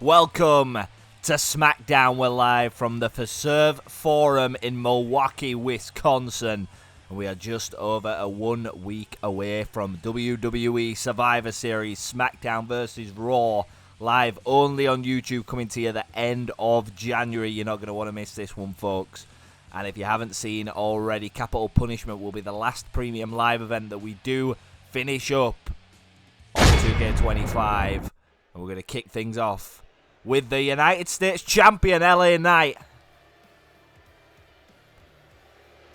Welcome to SmackDown. We're live from the Preserve Forum in Milwaukee, Wisconsin. And we are just over a 1 week away from WWE Survivor Series SmackDown vs. Raw, live only on YouTube, coming to you the end of January. You're not going to want to miss this one, folks. And if you haven't seen already, Capital Punishment will be the last premium live event that we do finish up on 2K25. And we're going to kick things off with the United States Champion, LA Knight.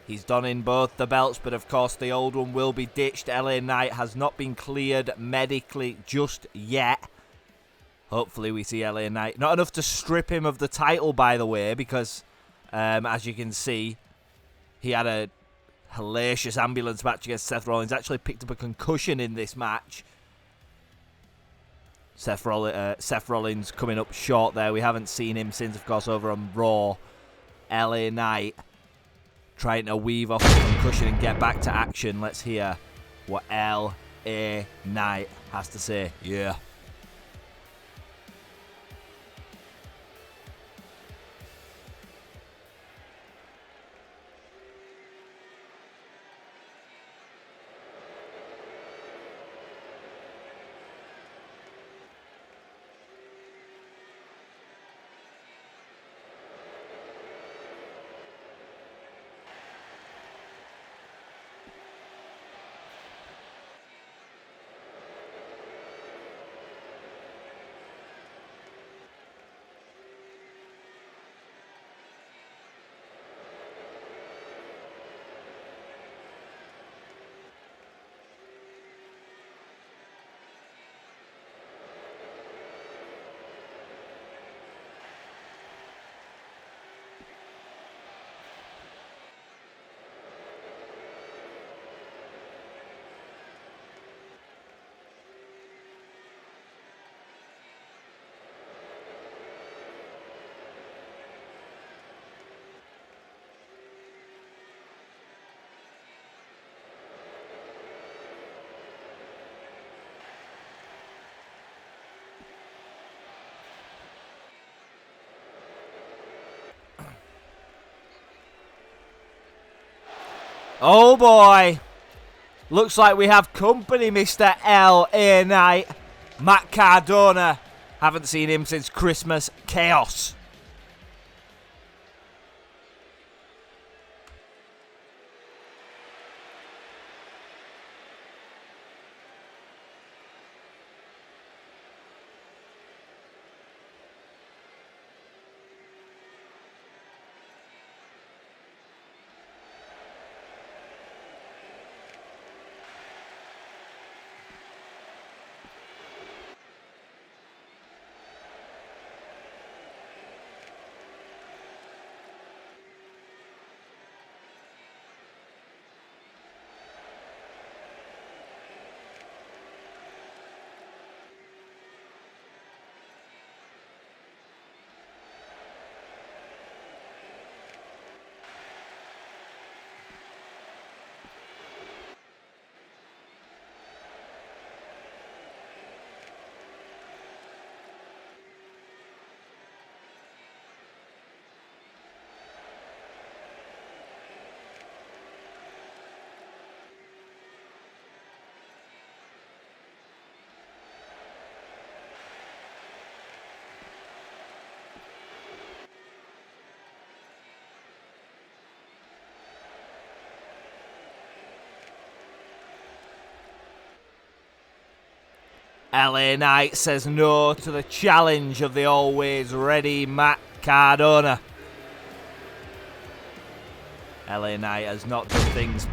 He's donning both the belts, but of course the old one will be ditched. LA Knight has not been cleared medically just yet. Hopefully we see LA Knight. Not enough to strip him of the title, by the way, because as you can see, he had a hellacious ambulance match against Seth Rollins. Actually picked up a concussion in this match. Seth Rollins coming up short there. We haven't seen him since, of course, over on Raw. LA Knight trying to weave off the concussion and get back to action. Let's hear what LA Knight has to say. Yeah. Oh boy, looks like we have company, Mr. L.A. Knight. Matt Cardona, haven't seen him since Christmas Chaos. LA Knight says no to the challenge of the always ready Matt Cardona. LA Knight has not done things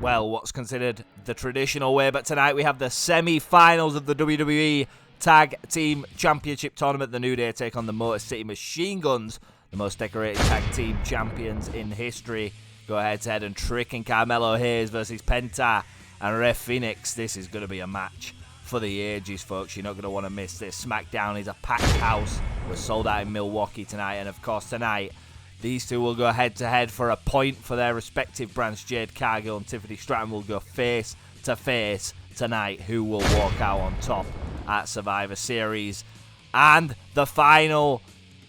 well, what's considered the traditional way, but tonight we have the semi-finals of the WWE Tag Team Championship Tournament. The New Day take on the Motor City Machine Guns, the most decorated tag team champions in history. Go head-to-head and Trick and Carmelo Hayes versus Penta and Rey Fenix. This is going to be a match for the ages, folks. You're not going to want to miss this. SmackDown is a packed house. We're sold out in Milwaukee tonight, and of course tonight these two will go head-to-head for a point for their respective brands. Jade Cargill and Tiffany Stratton will go face-to-face tonight. Who will walk out on top at Survivor Series? And the final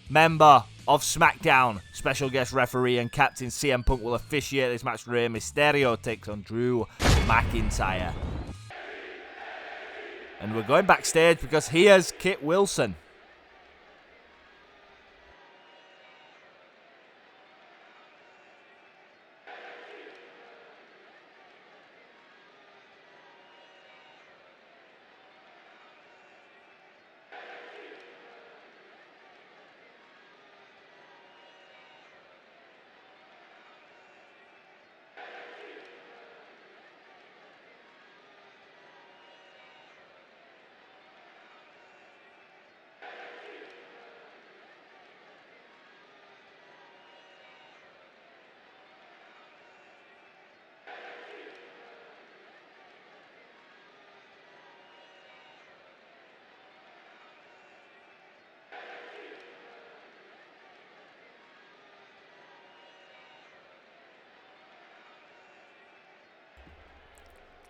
member of SmackDown, special guest referee and captain CM Punk will officiate this match. Rey Mysterio takes on Drew McIntyre. And we're going backstage because here's Kit Wilson.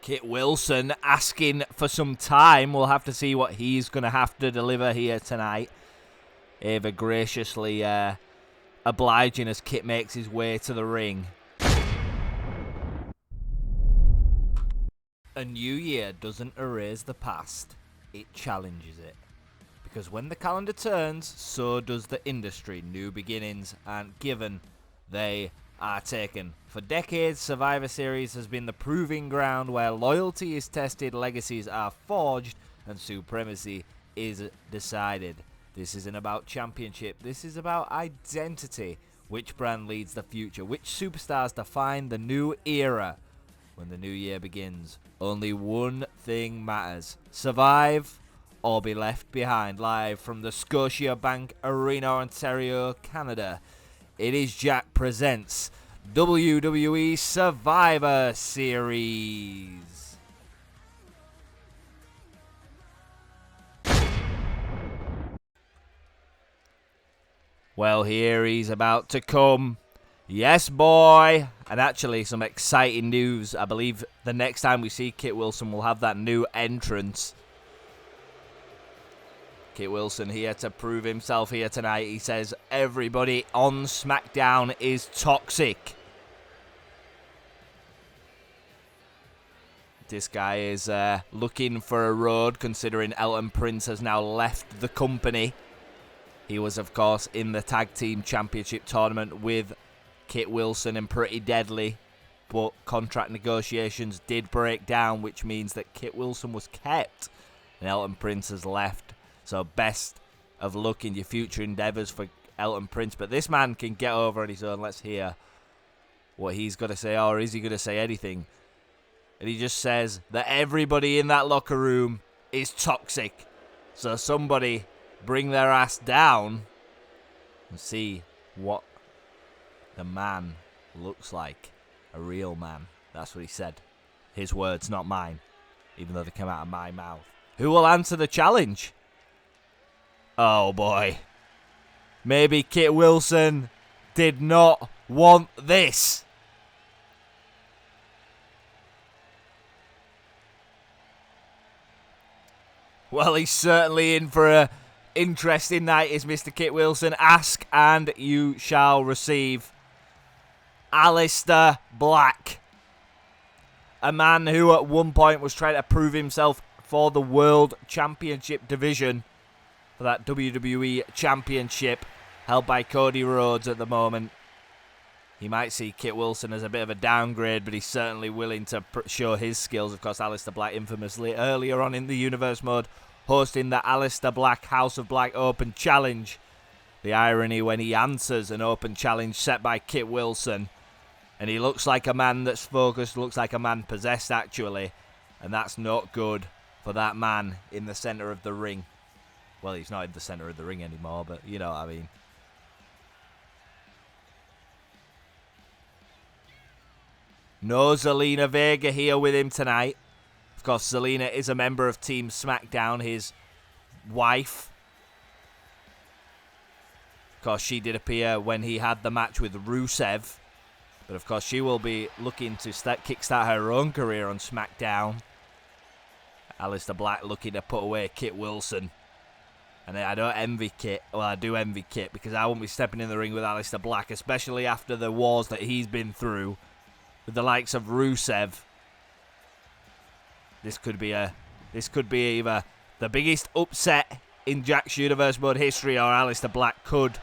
Kit Wilson asking for some time. We'll have to see what he's going to have to deliver here tonight. Ava graciously obliging as Kit makes his way to the ring. A new year doesn't erase the past, it challenges it. Because when the calendar turns, so does the industry. New beginnings aren't given, they are taken. For decades, Survivor Series has been the proving ground where loyalty is tested, legacies are forged, and supremacy is decided. This isn't about championship, this is about identity. Which brand leads the future? Which superstars define the new era? When the new year begins, only one thing matters. Survive or be left behind. Live from the Scotiabank Arena, Ontario, Canada. It is Jack presents WWE Survivor Series. Well, here he's about to come. Yes, boy. And actually, some exciting news. I believe the next time we see Kit Wilson, we'll have that new entrance. Kit Wilson here to prove himself here tonight. He says everybody on SmackDown is toxic. This guy is looking for a road, considering Elton Prince has now left the company. He was, of course, in the Tag Team Championship tournament with Kit Wilson and Pretty Deadly, but contract negotiations did break down, which means that Kit Wilson was kept and Elton Prince has left. So best of luck in your future endeavours for Elton Prince. But this man can get over on his own. Let's hear what he's got to say, or is he going to say anything? And he just says that everybody in that locker room is toxic. So somebody bring their ass down and see what the man looks like. A real man. That's what he said. His words, not mine. Even though they come out of my mouth. Who will answer the challenge? Oh boy. Maybe Kit Wilson did not want this. Well, he's certainly in for a interesting night, is Mr. Kit Wilson. Ask and you shall receive. Aleister Black. A man who at one point was trying to prove himself for the World Championship division. For that WWE Championship held by Cody Rhodes at the moment. He might see Kit Wilson as a bit of a downgrade, but he's certainly willing to show his skills. Of course, Aleister Black infamously earlier on in the Universe mode hosting the Aleister Black House of Black Open Challenge. The irony when he answers an open challenge set by Kit Wilson. And he looks like a man that's focused, looks like a man possessed actually. And that's not good for that man in the centre of the ring. Well, he's not in the centre of the ring anymore, but you know what I mean. No Zelina Vega here with him tonight. Of course, Zelina is a member of Team SmackDown, his wife. Of course, she did appear when he had the match with Rusev. But of course, she will be looking to kickstart her own career on SmackDown. Aleister Black looking to put away Kit Wilson. And I don't envy Kit. Well, I do envy Kit because I won't be stepping in the ring with Aleister Black, especially after the wars that he's been through with the likes of Rusev. This could be either the biggest upset in Jack's Universe Mode history, or Aleister Black could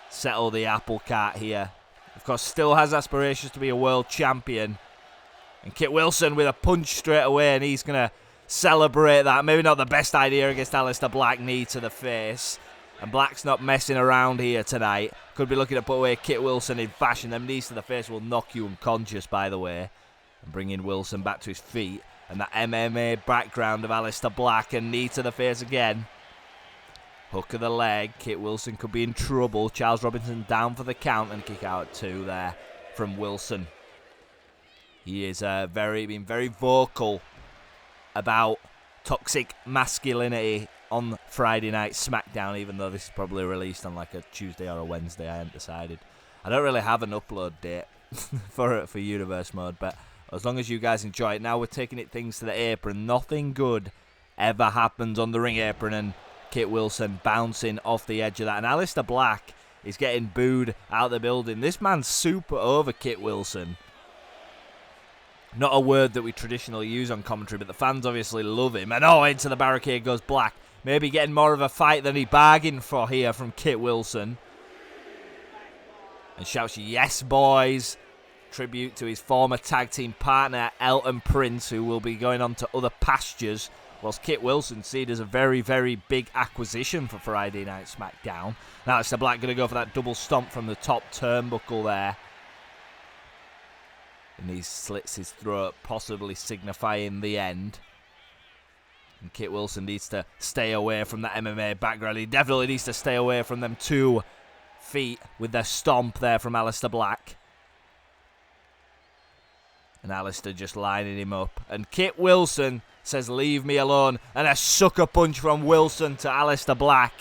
settle the apple cart here. Of course, still has aspirations to be a world champion. And Kit Wilson with a punch straight away, and he's going to celebrate that. Maybe not the best idea against Aleister Black, knee to the face. And Black's not messing around here tonight. Could be looking to put away Kit Wilson in fashion. Them knees to the face will knock you unconscious, by the way. And bringing Wilson back to his feet. And that MMA background of Aleister Black, and knee to the face again. Hook of the leg. Kit Wilson could be in trouble. Charles Robinson down for the count, and kick out at 2 there from Wilson. He is been very vocal about toxic masculinity on Friday Night SmackDown, even though this is probably released on like a Tuesday or a Wednesday. I haven't decided. I don't really have an upload date for Universe Mode, but as long as you guys enjoy it. Now we're taking things to the apron. Nothing good ever happens on the ring apron, and Kit Wilson bouncing off the edge of that. And Aleister Black is getting booed out of the building. This man's super over, Kit Wilson. Not a word that we traditionally use on commentary, but the fans obviously love him. And into the barricade goes Black. Maybe getting more of a fight than he bargained for here from Kit Wilson. And shouts, "Yes, boys." Tribute to his former tag team partner, Elton Prince, who will be going on to other pastures. Whilst Kit Wilson seen as a very, very big acquisition for Friday Night SmackDown. Now it's the Black going to go for that double stomp from the top turnbuckle there. And he slits his throat, possibly signifying the end. And Kit Wilson needs to stay away from that MMA background. He definitely needs to stay away from them 2 feet with their stomp there from Aleister Black. And Aleister just lining him up. And Kit Wilson says, "Leave me alone." And a sucker punch from Wilson to Aleister Black.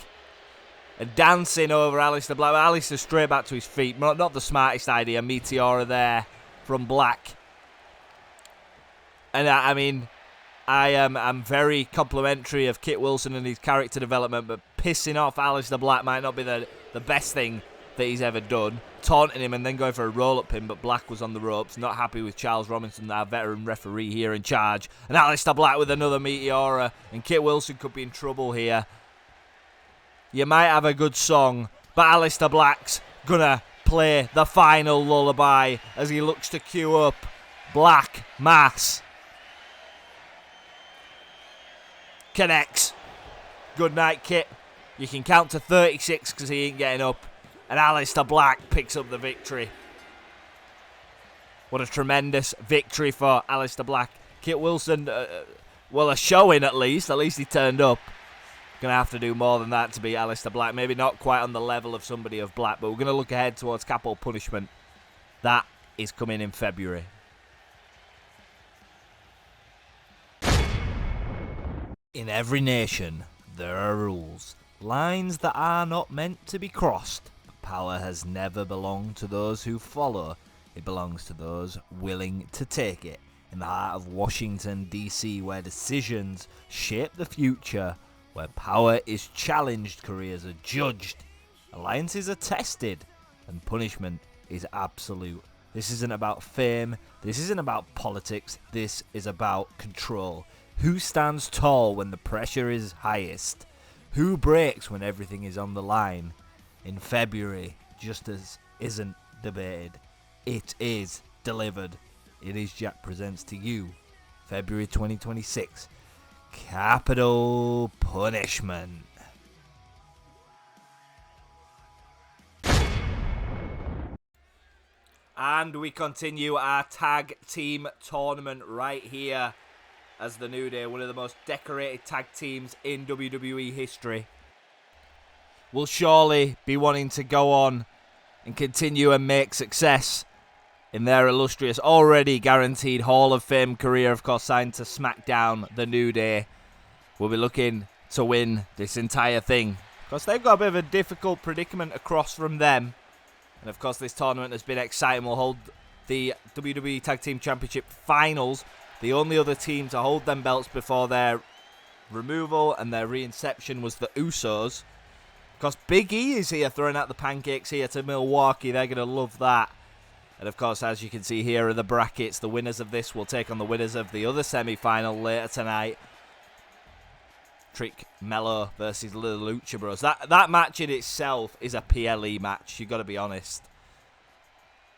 And dancing over Aleister Black. Aleister straight back to his feet. Not the smartest idea. Meteora there from Black. And I'm very complimentary of Kit Wilson and his character development, but pissing off Aleister Black might not be the best thing that he's ever done. Taunting him and then going for a roll-up pin, but Black was on the ropes. Not happy with Charles Robinson, our veteran referee here in charge. And Aleister Black with another Meteora, and Kit Wilson could be in trouble here. You might have a good song, but Aleister Black's gonna play the final lullaby as he looks to queue up Black Mass. Connects. Good night, Kit. You can count to 36 because he ain't getting up. And Aleister Black picks up the victory. What a tremendous victory for Aleister Black. Kit Wilson, a showing at least. At least he turned up. Going to have to do more than that to beat Aleister Black. Maybe not quite on the level of somebody of Black, but we're going to look ahead towards Capital Punishment. That is coming in February. In every nation, there are rules. Lines that are not meant to be crossed. Power has never belonged to those who follow. It belongs to those willing to take it. In the heart of Washington, D.C., where decisions shape the future, where power is challenged, careers are judged, alliances are tested, and punishment is absolute. This isn't about fame. This isn't about politics. This is about control. Who stands tall when the pressure is highest? Who breaks when everything is on the line? In February, justice isn't debated. It is delivered. It is Jack presents to you, February 2026, Capital Punishment. And we continue our tag team tournament right here as the New Day, one of the most decorated tag teams in WWE history, will surely be wanting to go on and continue and make success in their illustrious, already guaranteed Hall of Fame career. Of course, signed to SmackDown, the New Day will be looking to win this entire thing. Of course, they've got a bit of a difficult predicament across from them. And of course, this tournament has been exciting. We'll hold the WWE Tag Team Championship Finals, the only other team to hold them belts before their removal, and their reinception was the Usos. Because Big E is here throwing out the pancakes here to Milwaukee. They're going to love that. And of course, as you can see here are the brackets. The winners of this will take on the winners of the other semi-final later tonight. Trick Mello versus Little Lucha Bros. That match in itself is a PLE match. You've got to be honest.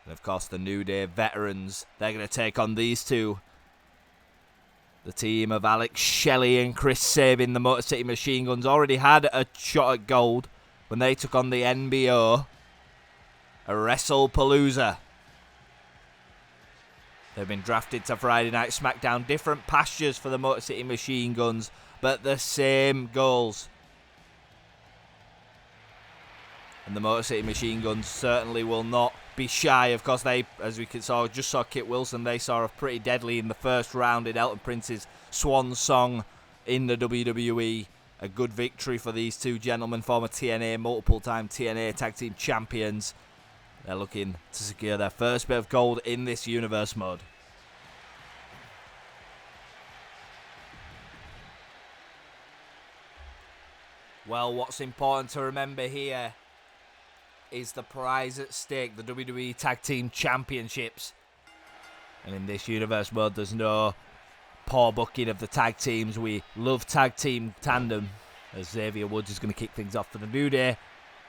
And of course, the New Day veterans. They're going to take on these two. The team of Alex Shelley and Chris Sabin, the Motor City Machine Guns, already had a shot at gold when they took on the NBO. A WrestlePalooza. They've been drafted to Friday Night SmackDown. Different pastures for the Motor City Machine Guns, but the same goals. And the Motor City Machine Guns certainly will not be shy. Of course, they, as we just saw Kit Wilson, they saw off pretty deadly in the first round in Elton Prince's swan song in the WWE. A good victory for these two gentlemen, former TNA, multiple-time TNA Tag Team Champions. They're looking to secure their first bit of gold in this universe mode. Well, what's important to remember here is the prize at stake, the WWE Tag Team Championships. And in this universe mode, there's no poor booking of the tag teams. We love tag team tandem, as Xavier Woods is going to kick things off for the New Day.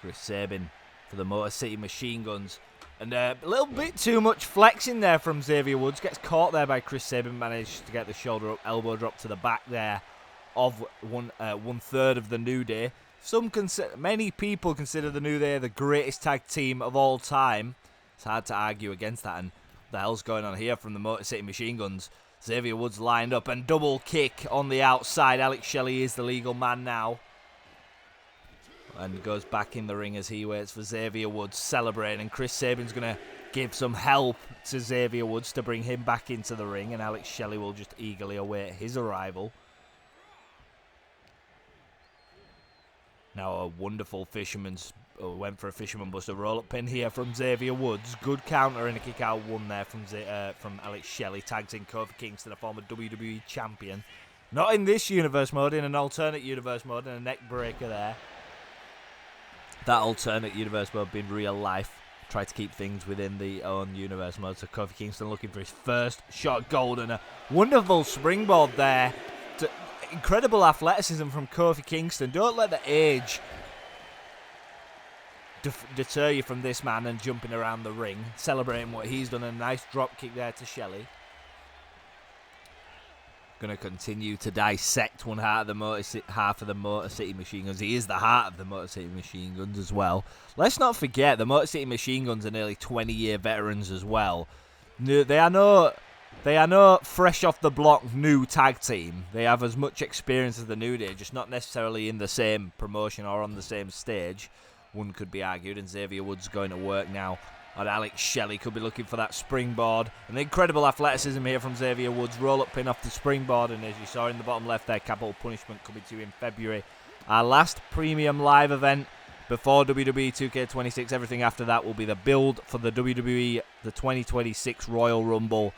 Chris Sabin for the Motor City Machine Guns. And a little bit too much flexing there from Xavier Woods. Gets caught there by Chris Sabin. Managed to get the shoulder up, elbow drop to the back there of one third of the New Day. Many people consider the New Day the greatest tag team of all time. It's hard to argue against that. And what the hell's going on here from the Motor City Machine Guns? Xavier Woods lined up and double kick on the outside. Alex Shelley is the legal man now. And goes back in the ring as he waits for Xavier Woods celebrating. And Chris Sabin's going to give some help to Xavier Woods to bring him back into the ring. And Alex Shelley will just eagerly await his arrival. Now a wonderful went for a fisherman buster roll-up pin here from Xavier Woods. Good counter and a kick-out one there from Alex Shelley. Tags in Kofi Kingston, a former WWE champion. Not in this universe mode, in an alternate universe mode, and a neck breaker there. That alternate universe mode being real life. Try to keep things within the own universe mode. So Kofi Kingston looking for his first shot at gold, and a wonderful springboard there. Incredible athleticism from Kofi Kingston. Don't let the age deter you from this man and jumping around the ring, celebrating what he's done. A nice drop kick there to Shelley. Going to continue to dissect one half of the Motor City Machine Guns. He is the heart of the Motor City Machine Guns as well. Let's not forget the Motor City Machine Guns are nearly 20-year veterans as well. They are no fresh off the block new tag team. They have as much experience as the New Day, just not necessarily in the same promotion or on the same stage. One could be argued, and Xavier Woods going to work now on Alex Shelley. Could be looking for that springboard. An incredible athleticism here from Xavier Woods. Roll-up pin off the springboard, and as you saw in the bottom left there, Capital Punishment coming to you in February. Our last premium live event before WWE 2K26. Everything after that will be the build for the WWE, the 2026 Royal Rumble.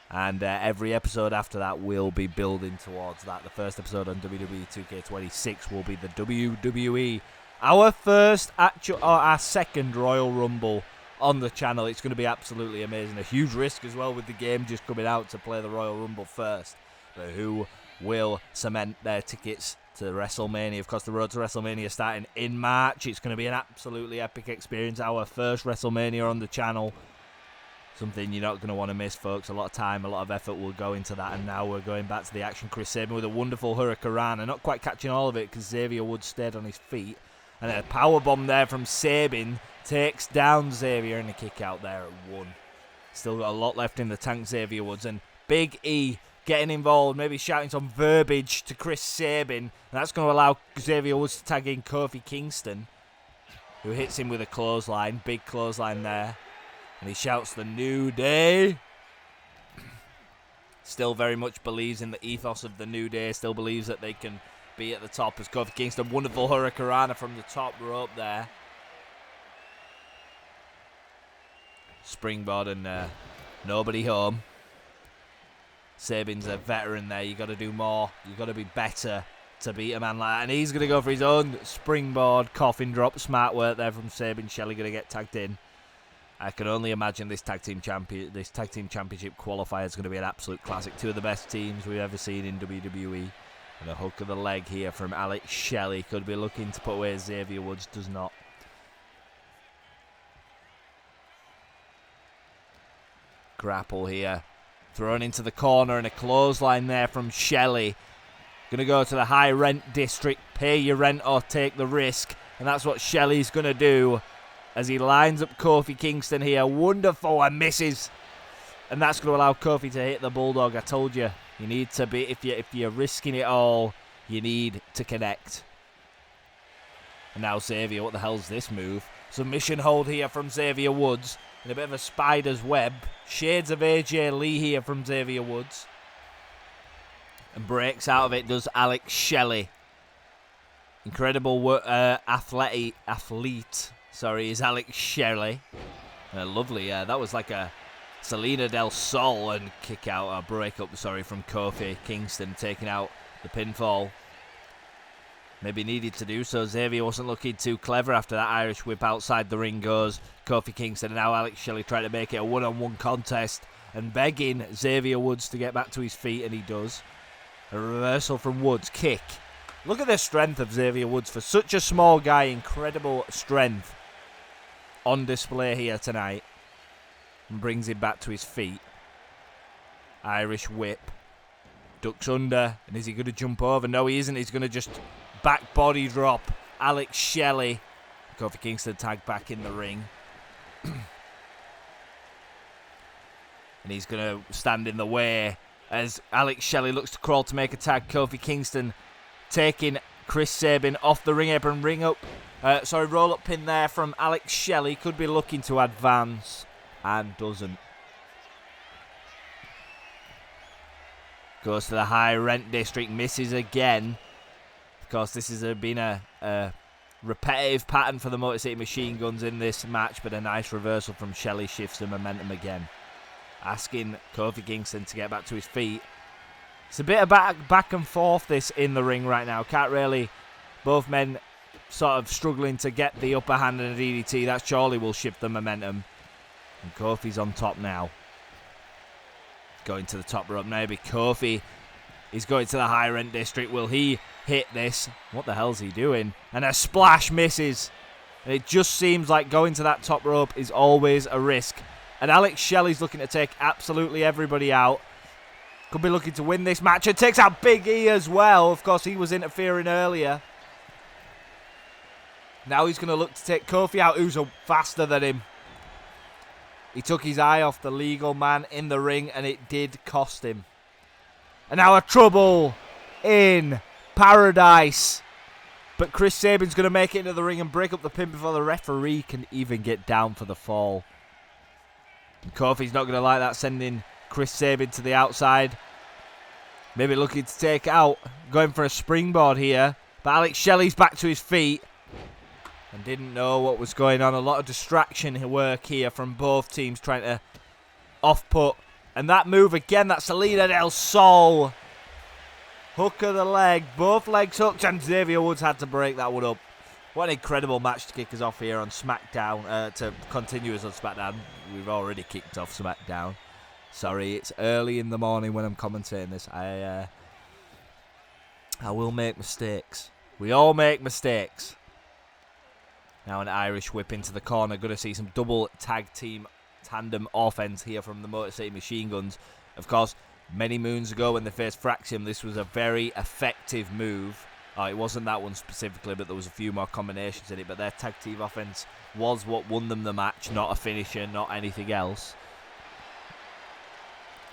And every episode after that will be building towards that. The first episode on WWE 2K26 will be the WWE. Our second Royal Rumble on the channel. It's going to be absolutely amazing. A huge risk as well with the game just coming out to play the Royal Rumble first. But who will cement their tickets to WrestleMania? Of course, the road to WrestleMania starting in March. It's going to be an absolutely epic experience. Our first WrestleMania on the channel. Something you're not going to want to miss, folks. A lot of time, a lot of effort will go into that. And now we're going back to the action. Chris Sabin with a wonderful Hurricanrana. Not quite catching all of it because Xavier Woods stayed on his feet. And a powerbomb there from Sabin takes down Xavier, and a kick out there at 1. Still got a lot left in the tank, Xavier Woods. And Big E getting involved, maybe shouting some verbiage to Chris Sabin. And that's going to allow Xavier Woods to tag in Kofi Kingston, who hits him with a clothesline. Big clothesline there. And he shouts the New Day. Still very much believes in the ethos of the New Day. Still believes that they can be at the top as Kofi Kingston. Wonderful Hurricanrana from the top rope there. Springboard and nobody home. Sabin's a veteran there. You got to do more. You got to be better to beat a man like that. And he's going to go for his own springboard coffin drop. Smart work there from Sabin. Shelley going to get tagged in. I can only imagine this tag team championship qualifier is going to be an absolute classic. Two of the best teams we've ever seen in WWE. And a hook of the leg here from Alex Shelley. Could be looking to put away Xavier Woods. Does not. Grapple here. Thrown into the corner and a clothesline there from Shelley. Going to go to the high rent district. Pay your rent or take the risk. And that's what Shelley's going to do as he lines up Kofi Kingston here. Wonderful, and misses. And that's going to allow Kofi to hit the Bulldog. I told you. You need to be, if you're risking it all, you need to connect. And now Xavier, what the hell's this move? Submission hold here from Xavier Woods. And a bit of a spider's web. Shades of AJ Lee here from Xavier Woods. And breaks out of it does Alex Shelley. Incredible athlete. Sorry, is Alex Shelley. Lovely, that was like a Selena Del Sol and kick out, or break up, sorry, from Kofi Kingston, taking out the pinfall. Maybe needed to do so. Xavier wasn't looking too clever after that Irish whip outside the ring goes Kofi Kingston. And now Alex Shelley trying to make it a one-on-one contest and begging Xavier Woods to get back to his feet, and he does. A reversal from Woods, kick. Look at the strength of Xavier Woods for such a small guy. Incredible strength on display here tonight. And brings him back to his feet. Irish whip. Ducks under. And is he going to jump over? No, he isn't. He's going to just back body drop Alex Shelley. Kofi Kingston tagged back in the ring. And he's going to stand in the way as Alex Shelley looks to crawl to make a tag. Kofi Kingston taking Chris Sabin off the ring apron. Roll up pin there from Alex Shelley. Could be looking to advance. And doesn't. Goes to the high rent district. Misses again. Of course, this has been a repetitive pattern for the Motor City Machine Guns in this match. But a nice reversal from Shelley shifts the momentum again. Asking Kofi Kingston to get back to his feet. It's a bit of back and forth this in the ring right now. Can't really. Both men sort of struggling to get the upper hand in a DDT. That surely will shift the momentum. And Kofi's on top now. Going to the top rope. Maybe Kofi is going to the high rent district. Will he hit this? What the hell's he doing? And a splash misses. And it just seems like going to that top rope is always a risk. And Alex Shelley's looking to take absolutely everybody out. Could be looking to win this match. And takes out Big E as well. Of course, he was interfering earlier. Now he's going to look to take Kofi out, who's faster than him. He took his eye off the legal man in the ring, and it did cost him. And now a trouble in paradise. But Chris Sabin's going to make it into the ring and break up the pin before the referee can even get down for the fall. And Kofi's not going to like that, sending Chris Sabin to the outside. Maybe looking to take out, going for a springboard here. But Alex Shelley's back to his feet. And didn't know what was going on. A lot of distraction work here from both teams trying to off-put. And that move again, that Selena Del Sol. Hook of the leg. Both legs hooked, and Xavier Woods had to break that one up. What an incredible match to kick us off here on SmackDown. To continue us on SmackDown. We've already kicked off SmackDown. Sorry, it's early in the morning when I'm commentating this. I will make mistakes. We all make mistakes. Now an Irish whip into the corner. Going to see some double tag team tandem offense here from the Motor City Machine Guns. Of course, many moons ago when they faced Fraxium, this was a very effective move. It wasn't that one specifically, but there was a few more combinations in it. But their tag team offense was what won them the match, not a finisher, not anything else.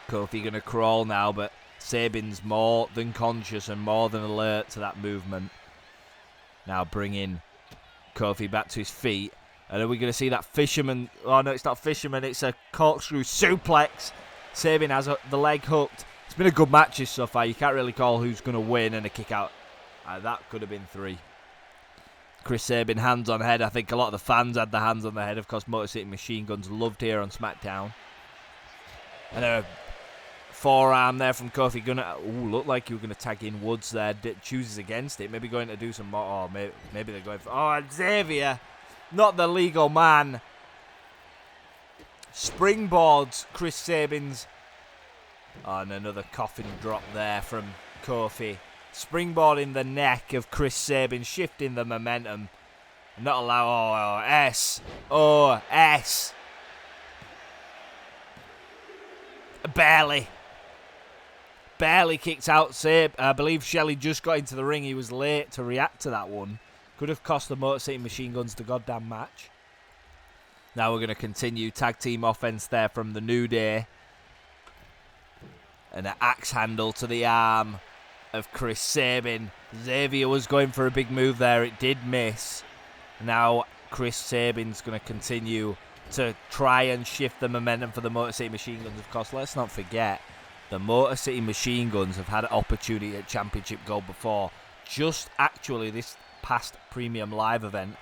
Kofi going to crawl now, but Sabin's more than conscious and more than alert to that movement. Now bringing Kofi back to his feet. And are we going to see that fisherman? Oh, no, it's not fisherman. It's a corkscrew suplex. Sabin has the leg hooked. It's been a good match so far. You can't really call who's going to win, and a kick out. That could have been 3. Chris Sabin, hands on head. I think a lot of the fans had the hands on the head. Of course, Motor City Machine Guns loved here on SmackDown. And a forearm there from Kofi. Looked like you were going to tag in Woods there. Chooses against it. Maybe going to do some more. Oh, maybe they're going for... Oh, Xavier. Not the legal man. Springboards Chris Sabin's. Oh, and another coffin drop there from Kofi. Springboard in the neck of Chris Sabin, shifting the momentum. Not allow. S. Barely kicked out. I believe Shelley just got into the ring. He was late to react to that one. Could have cost the Motor City Machine Guns the goddamn match. Now we're going to continue tag team offense there from the New Day. And an axe handle to the arm of Chris Sabin. Xavier was going for a big move there. It did miss. Now Chris Sabin's going to continue to try and shift the momentum for the Motor City Machine Guns. Of course, let's not forget, the Motor City Machine Guns have had an opportunity at Championship Gold before. Just actually this past Premium Live event,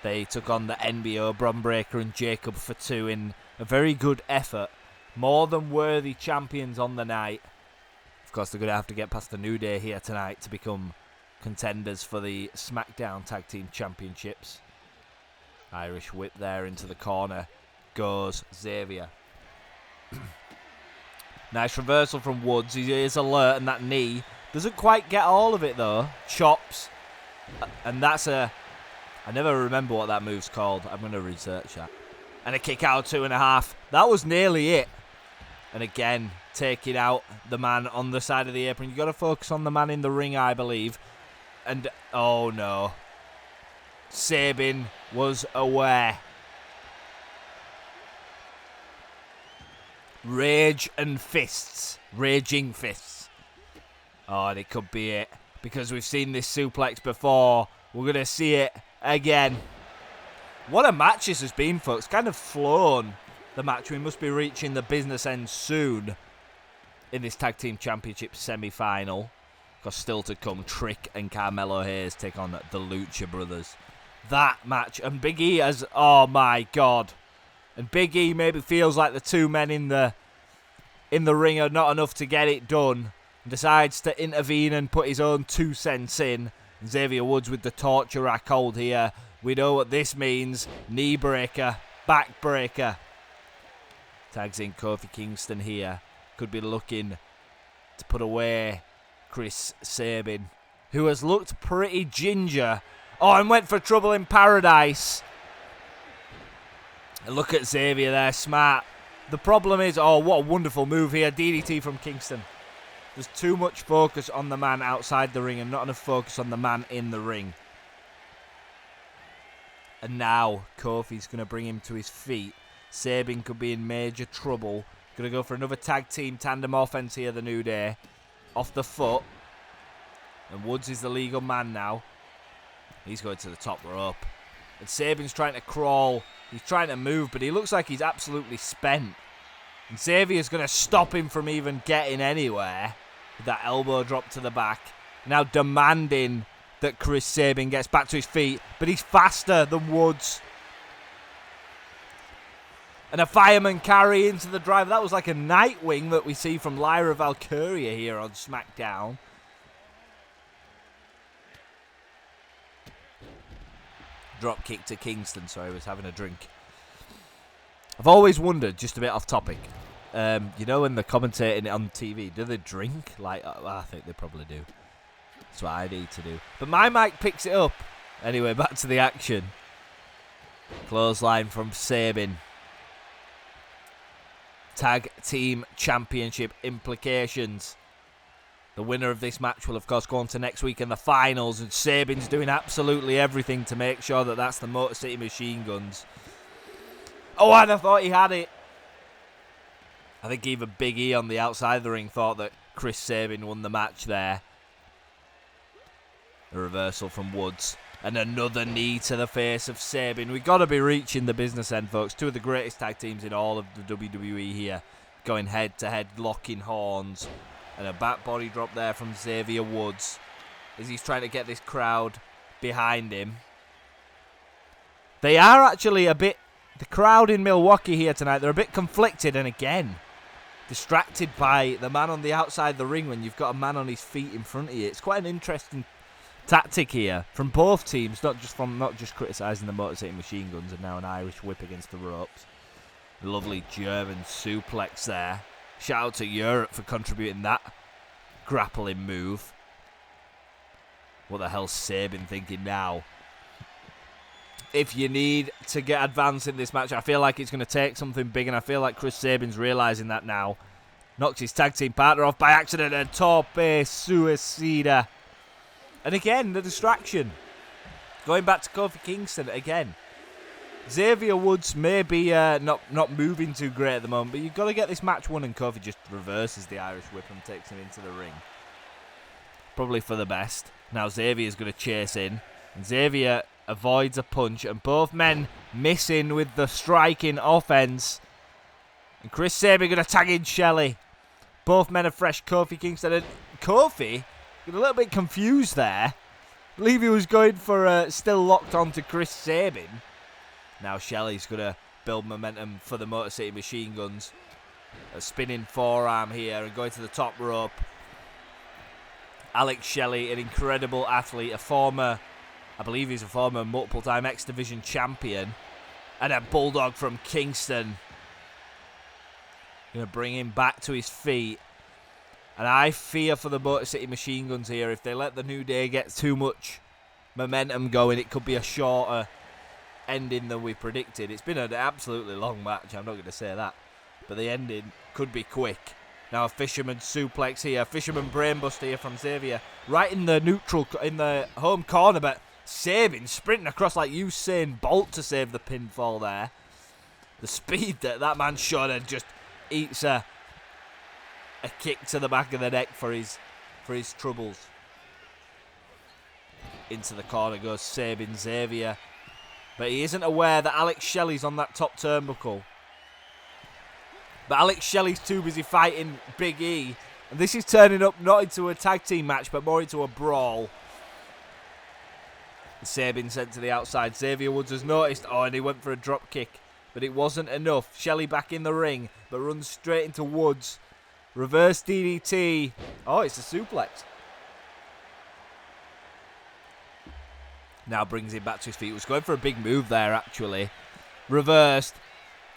they took on the NBO, Bron Breakker and Jacob Fatu in a very good effort. More than worthy champions on the night. Of course, they're going to have to get past the New Day here tonight to become contenders for the SmackDown Tag Team Championships. Irish whip there into the corner. Goes Xavier. Nice reversal from Woods. He is alert, and that knee doesn't quite get all of it, though. Chops. And that's a... I never remember what that move's called. I'm going to research that. And a kick out 2.5. That was nearly it. And again, taking out the man on the side of the apron. You've got to focus on the man in the ring, I believe. And, oh no. Sabin was aware. Rage and fists. Raging fists. Oh, and it could be it. Because we've seen this suplex before. We're going to see it again. What a match this has been, folks. Kind of flown, the match. We must be reaching the business end soon in this Tag Team Championship semi-final. Because still to come, Trick and Carmelo Hayes take on the Lucha Brothers. That match. And Big E has... Oh, my God. And Big E maybe feels like the two men in the ring are not enough to get it done. And decides to intervene and put his own 2 cents in. Xavier Woods with the torture rack hold here. We know what this means. Knee breaker. Back breaker. Tags in Kofi Kingston here. Could be looking to put away Chris Sabin, who has looked pretty ginger. Oh, and went for trouble in paradise. And look at Xavier there. Smart. The problem is... Oh, what a wonderful move here. DDT from Kingston. There's too much focus on the man outside the ring and not enough focus on the man in the ring. And now Kofi's going to bring him to his feet. Sabin could be in major trouble. Going to go for another tag team tandem offense here, the New Day. Off the foot. And Woods is the legal man now. He's going to the top rope. And Sabin's trying to crawl. He's trying to move, but he looks like he's absolutely spent. And Xavier's going to stop him from even getting anywhere. With that elbow drop to the back. Now demanding that Chris Sabin gets back to his feet. But he's faster than Woods. And a fireman carry into the driver. That was like a Nightwing that we see from Lyra Valkyria here on SmackDown. Drop kick to Kingston. Sorry, I was having a drink. I've always wondered, just a bit off topic. You know when they're commentating on TV, do they drink? Like, I think they probably do. That's what I need to do. But my mic picks it up. Anyway, back to the action. Clothesline from Sabin. Tag Team Championship implications. The winner of this match will, of course, go on to next week in the finals. And Sabin's doing absolutely everything to make sure that that's the Motor City Machine Guns. Oh, and I thought he had it. I think even Big E on the outside of the ring thought that Chris Sabin won the match there. A reversal from Woods. And another knee to the face of Sabin. We've got to be reaching the business end, folks. Two of the greatest tag teams in all of the WWE here. Going head to head, locking horns. And a back body drop there from Xavier Woods. As he's trying to get this crowd behind him. They are actually a bit... The crowd in Milwaukee here tonight, they're a bit conflicted. And again, distracted by the man on the outside of the ring when you've got a man on his feet in front of you. It's quite an interesting tactic here from both teams, not just criticising the Motor City Machine Guns, and now an Irish whip against the ropes. A lovely German suplex there. Shout out to Europe for contributing that grappling move. What the hell's Sabin thinking now? If you need to get advanced in this match, I feel like it's going to take something big, and I feel like Chris Sabin's realising that now. Knocks his tag team partner off by accident, and Torpe Suicida. And again, the distraction. Going back to Kofi Kingston again. Xavier Woods may be not moving too great at the moment, but you've got to get this match won, and Kofi just reverses the Irish whip and takes him into the ring. Probably for the best. Now Xavier's going to chase in, and Xavier avoids a punch, and both men missing with the striking offense. And Chris Sabin going to tag in Shelley. Both men are fresh. Kofi Kingston and Kofi got a little bit confused there. I believe he was going for still locked on to Chris Sabin. Now Shelley's going to build momentum for the Motor City Machine Guns. A spinning forearm here and going to the top rope. Alex Shelley, an incredible athlete, I believe he's a former multiple-time X Division champion. And a bulldog from Kingston. Going to bring him back to his feet. And I fear for the Motor City Machine Guns here. If they let the New Day get too much momentum going, it could be a shorter ending than we predicted. It's been an absolutely long match, I'm not going to say that. But the ending could be quick. Now a fisherman suplex here. Fisherman brainbuster here from Xavier. Right in the home corner, but Sabin sprinting across like Usain Bolt to save the pinfall there. The speed that man showed, and just eats a kick to the back of the neck for his troubles. Into the corner goes Sabin. Xavier, but he isn't aware that Alex Shelley's on that top turnbuckle. But Alex Shelley's too busy fighting Big E, and this is turning up not into a tag team match, but more into a brawl. Sabin sent to the outside. Xavier Woods has noticed. Oh, and he went for a drop kick, but it wasn't enough. Shelley back in the ring, but runs straight into Woods. Reverse DDT. Oh, it's a suplex. Now brings him back to his feet. Was going for a big move there, actually. Reversed.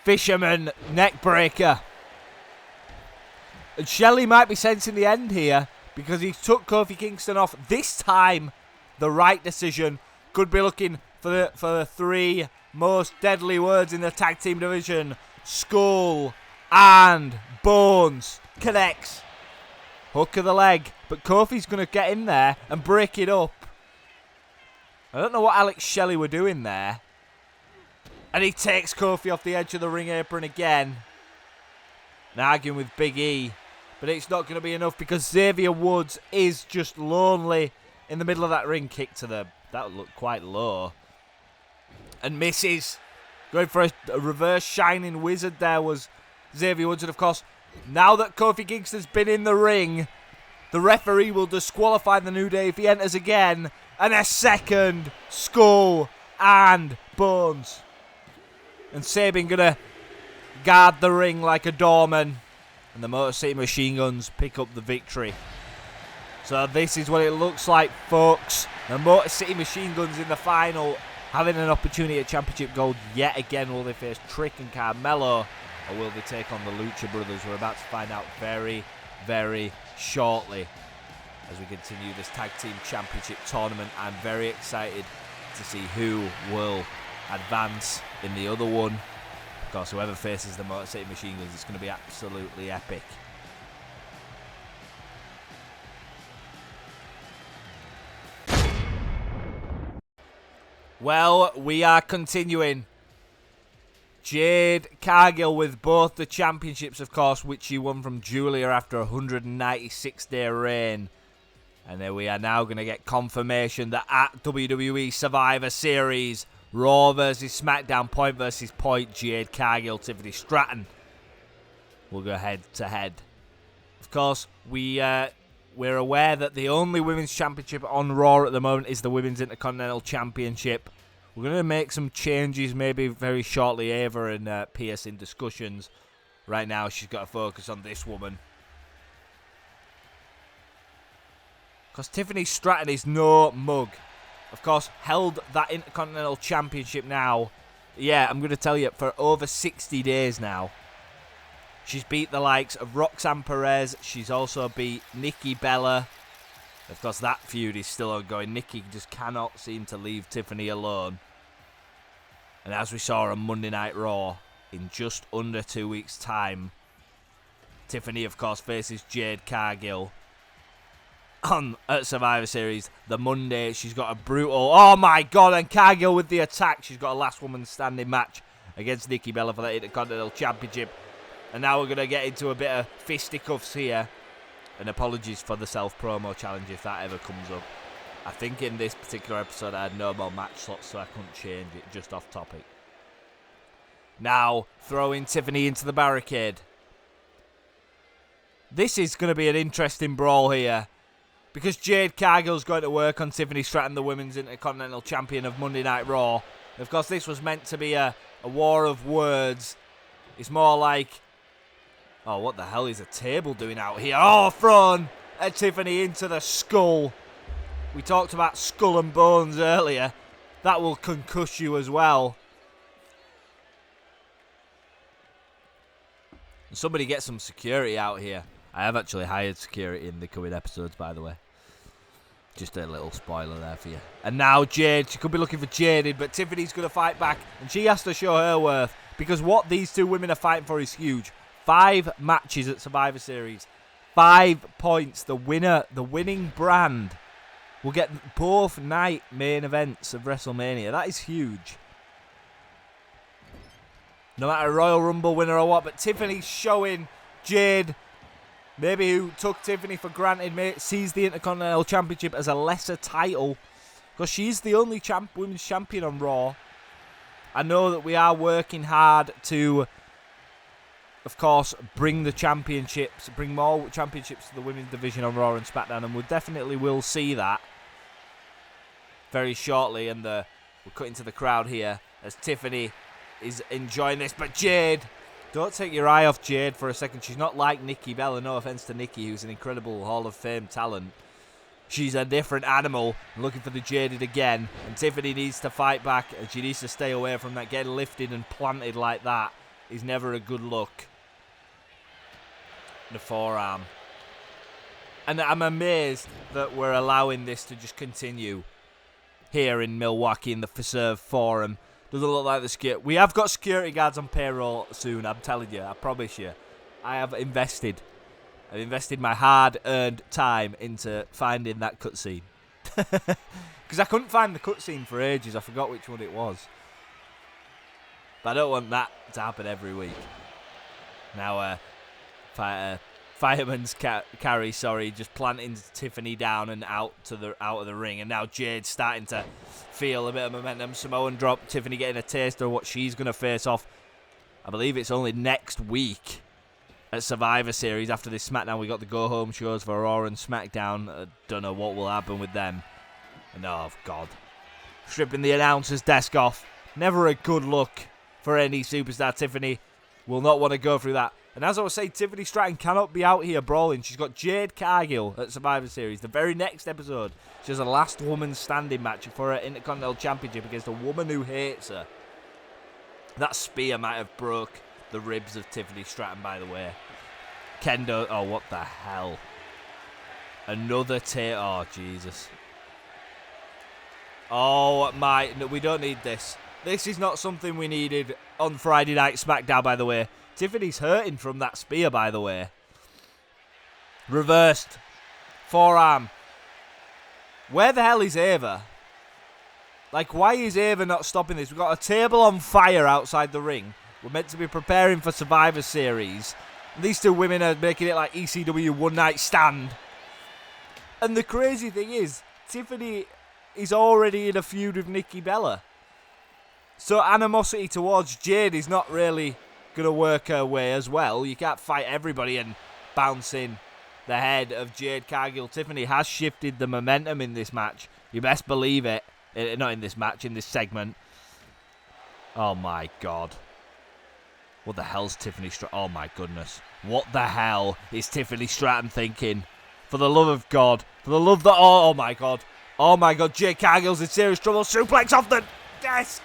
Fisherman neck breaker. And Shelley might be sensing the end here, because he took Kofi Kingston off. This time, the right decision. Could be looking for the three most deadly words in the tag team division. Skull and Bones. Connects. Hook of the leg. But Kofi's going to get in there and break it up. I don't know what Alex Shelley were doing there. And he takes Kofi off the edge of the ring apron again. And arguing with Big E. But it's not going to be enough, because Xavier Woods is just lonely in the middle of that ring. Kick to the... That looked quite low. And misses. Going for a reverse shining wizard there was Xavier Woods. And of course, now that Kofi Kingston's been in the ring, the referee will disqualify the New Day if he enters again. And a second Skull and Bones. And Sabin gonna guard the ring like a doorman. And the Motor City Machine Guns pick up the victory. So this is what it looks like, folks. The Motor City Machine Guns in the final, having an opportunity at Championship Gold yet again. Will they face Trick and Carmelo, or will they take on the Lucha Brothers? We're about to find out very, very shortly as we continue this Tag Team Championship tournament. I'm very excited to see who will advance in the other one. Of course, whoever faces the Motor City Machine Guns, it's going to be absolutely epic. Well, we are continuing. Jade Cargill with both the championships, of course, which she won from Julia after a 196-day reign. And then we are now going to get confirmation that at WWE Survivor Series, Raw versus SmackDown, point versus point, Jade Cargill, Tiffany Stratton will go head-to-head. Of course, we're aware that the only women's championship on Raw at the moment is the Women's Intercontinental Championship. We're going to make some changes maybe very shortly, Ava and Pierce in discussions. Right now, she's got to focus on this woman. Because Tiffany Stratton is no mug. Of course, held that Intercontinental Championship now. Yeah, I'm going to tell you, for over 60 days now. She's beat the likes of Roxanne Perez. She's also beat Nikki Bella. Of course, that feud is still ongoing. Nikki just cannot seem to leave Tiffany alone. And as we saw on Monday Night Raw, in just under 2 weeks' time, Tiffany, of course, faces Jade Cargill at Survivor Series. The Monday, she's got a brutal... Oh, my God, and Cargill with the attack. She's got a last woman standing match against Nikki Bella for the Intercontinental Championship. And now we're going to get into a bit of fisticuffs here. And apologies for the self-promo challenge if that ever comes up. I think in this particular episode I had no more match slots, so I couldn't change it, just off topic. Now, throwing Tiffany into the barricade. This is going to be an interesting brawl here. Because Jade Cargill's going to work on Tiffany Stratton, the Women's Intercontinental Champion of Monday Night Raw. Of course, this was meant to be a war of words. It's more like... Oh, what the hell is a table doing out here? Oh, thrown at Tiffany into the skull. We talked about skull and bones earlier. That will concuss you as well. Somebody get some security out here. I have actually hired security in the coming episodes, by the way. Just a little spoiler there for you. And now Jade. She could be looking for Jaded, but Tiffany's going to fight back. And she has to show her worth. Because what these two women are fighting for is huge. 5 matches at Survivor Series. 5 points. The winning brand will get both night main events of WrestleMania. That is huge. No matter Royal Rumble winner or what, but Tiffany's showing Jade, maybe who took Tiffany for granted, sees the Intercontinental Championship as a lesser title. Because she's the only women's champion on Raw. I know that we are working hard to... Of course, bring more championships to the women's division on Raw and SmackDown, and we definitely will see that very shortly. And we're cutting to the crowd here as Tiffany is enjoying this. But Jade, don't take your eye off Jade for a second. She's not like Nikki Bella. No offense to Nikki, who's an incredible Hall of Fame talent. She's a different animal. Looking for the Jaded again, and Tiffany needs to fight back, and she needs to stay away from that. Getting lifted and planted like that is never a good look. The forearm. And I'm amazed that we're allowing this to just continue here in Milwaukee in the Fiserv Forum. Doesn't look like the security. We have got security guards on payroll soon, I'm telling you. I promise you. I've invested my hard-earned time into finding that cutscene. Because I couldn't find the cutscene for ages. I forgot which one it was. But I don't want that to happen every week. Now, Fireman's carry, just planting Tiffany down and out of the ring, and now Jade's starting to feel a bit of momentum. Samoan drop, Tiffany getting a taste of what she's going to face off. I believe it's only next week at Survivor Series. After this SmackDown, we got the go-home shows for Raw and SmackDown. I don't know what will happen with them. And oh God, stripping the announcer's desk off. Never a good look for any superstar. Tiffany will not want to go through that. And as I was saying, Tiffany Stratton cannot be out here brawling. She's got Jade Cargill at Survivor Series. The very next episode, she has a last woman standing match for her Intercontinental Championship against a woman who hates her. That spear might have broke the ribs of Tiffany Stratton, by the way. Kendo, oh, what the hell. Another tear, oh, Jesus. Oh, no, we don't need this. This is not something we needed on Friday Night SmackDown, by the way. Tiffany's hurting from that spear, by the way. Reversed. Forearm. Where the hell is Ava? Like, why is Ava not stopping this? We've got a table on fire outside the ring. We're meant to be preparing for Survivor Series. These two women are making it like ECW One Night Stand. And the crazy thing is, Tiffany is already in a feud with Nikki Bella. So animosity towards Jade is not really going to work her way as well. You can't fight everybody and bounce in the head of Jade Cargill. Tiffany has shifted the momentum in this match. You best believe it. Not in this match, in this segment. Oh my God. What the hell's Tiffany Stratton? Oh my goodness. What the hell is Tiffany Stratton thinking? For the love of God. For the love that... Oh my God. Oh my God. Jade Cargill's in serious trouble. Suplex off the desk.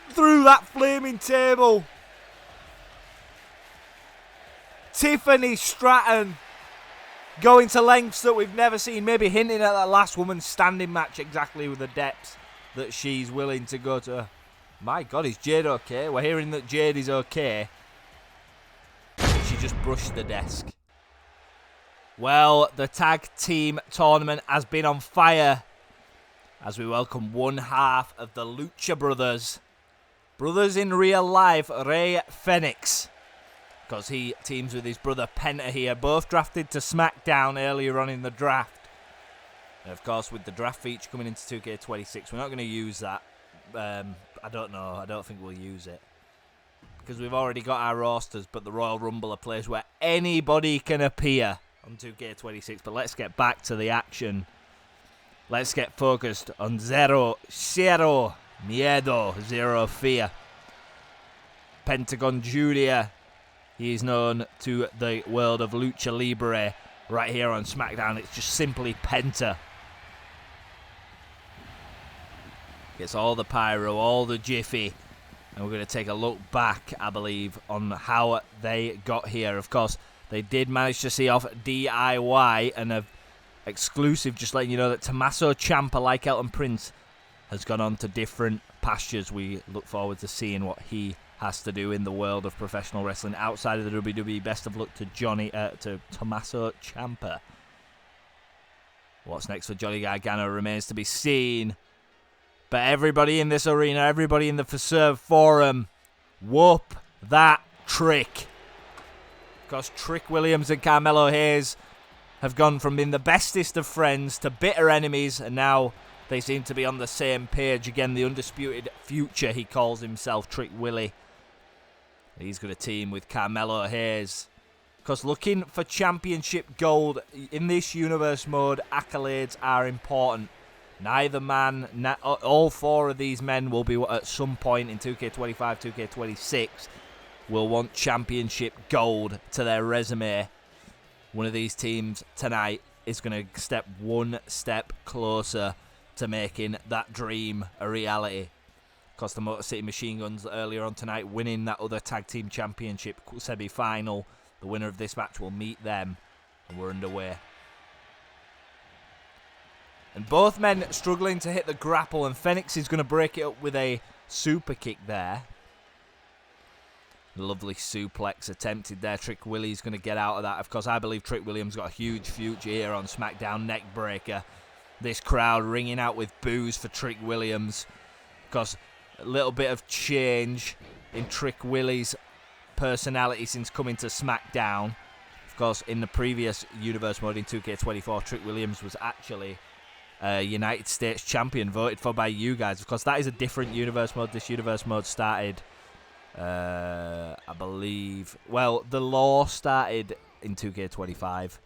Through that flaming table. Tiffany Stratton going to lengths that we've never seen. Maybe hinting at that last woman's standing match exactly with the depths that she's willing to go to. My God, is Jade okay? We're hearing that Jade is okay. She just brushed the desk. Well, the tag team tournament has been on fire as we welcome one half of the Lucha Brothers. Brothers in real life, Rey Fenix, because he teams with his brother Penta here, both drafted to SmackDown earlier on in the draft. And of course, with the draft feature coming into 2K26, we're not going to use that. I don't know. I don't think we'll use it. Because we've already got our rosters, but the Royal Rumble, a place where anybody can appear on 2K26. But let's get back to the action. Let's get focused on Zero Miedo, Zero Fear. Pentagon Jr., he is known to the world of Lucha Libre. Right here on SmackDown, it's just simply Penta. Gets all the pyro, all the jiffy. And we're going to take a look back, I believe, on how they got here. Of course, they did manage to see off DIY, and an exclusive just letting you know that Tommaso Ciampa, like Elton Prince, has gone on to different pastures. We look forward to seeing what he has to do in the world of professional wrestling outside of the WWE. Best of luck to Tommaso Ciampa. What's next for Johnny Gargano remains to be seen. But everybody in this arena, everybody in the Preserve Forum, whoop that Trick. Because Trick Williams and Carmelo Hayes have gone from being the bestest of friends to bitter enemies, and now they seem to be on the same page. Again, the undisputed future, he calls himself, Trick Willie. He's going to team with Carmelo Hayes. Because looking for championship gold in this universe mode, accolades are important. Neither man, all four of these men will be at some point in 2K25, 2K26, will want championship gold to their resume. One of these teams tonight is going to step one step closer to making that dream a reality. Because the Motor City Machine Guns earlier on tonight winning that other tag team championship semi-final. The winner of this match will meet them, and we're underway. And both men struggling to hit the grapple, and Fenix is going to break it up with a super kick there. Lovely suplex attempted there. Trick Willie's going to get out of that. Of course, I believe Trick Williams got a huge future here on SmackDown. Neck breaker. This crowd ringing out with boos for Trick Williams. Because a little bit of change in Trick Willie's personality since coming to SmackDown. Of course, in the previous universe mode in 2K24, Trick Williams was actually United States champion, voted for by you guys. Of course, that is a different universe mode. This universe mode started, I believe, well, the lore started in 2K25.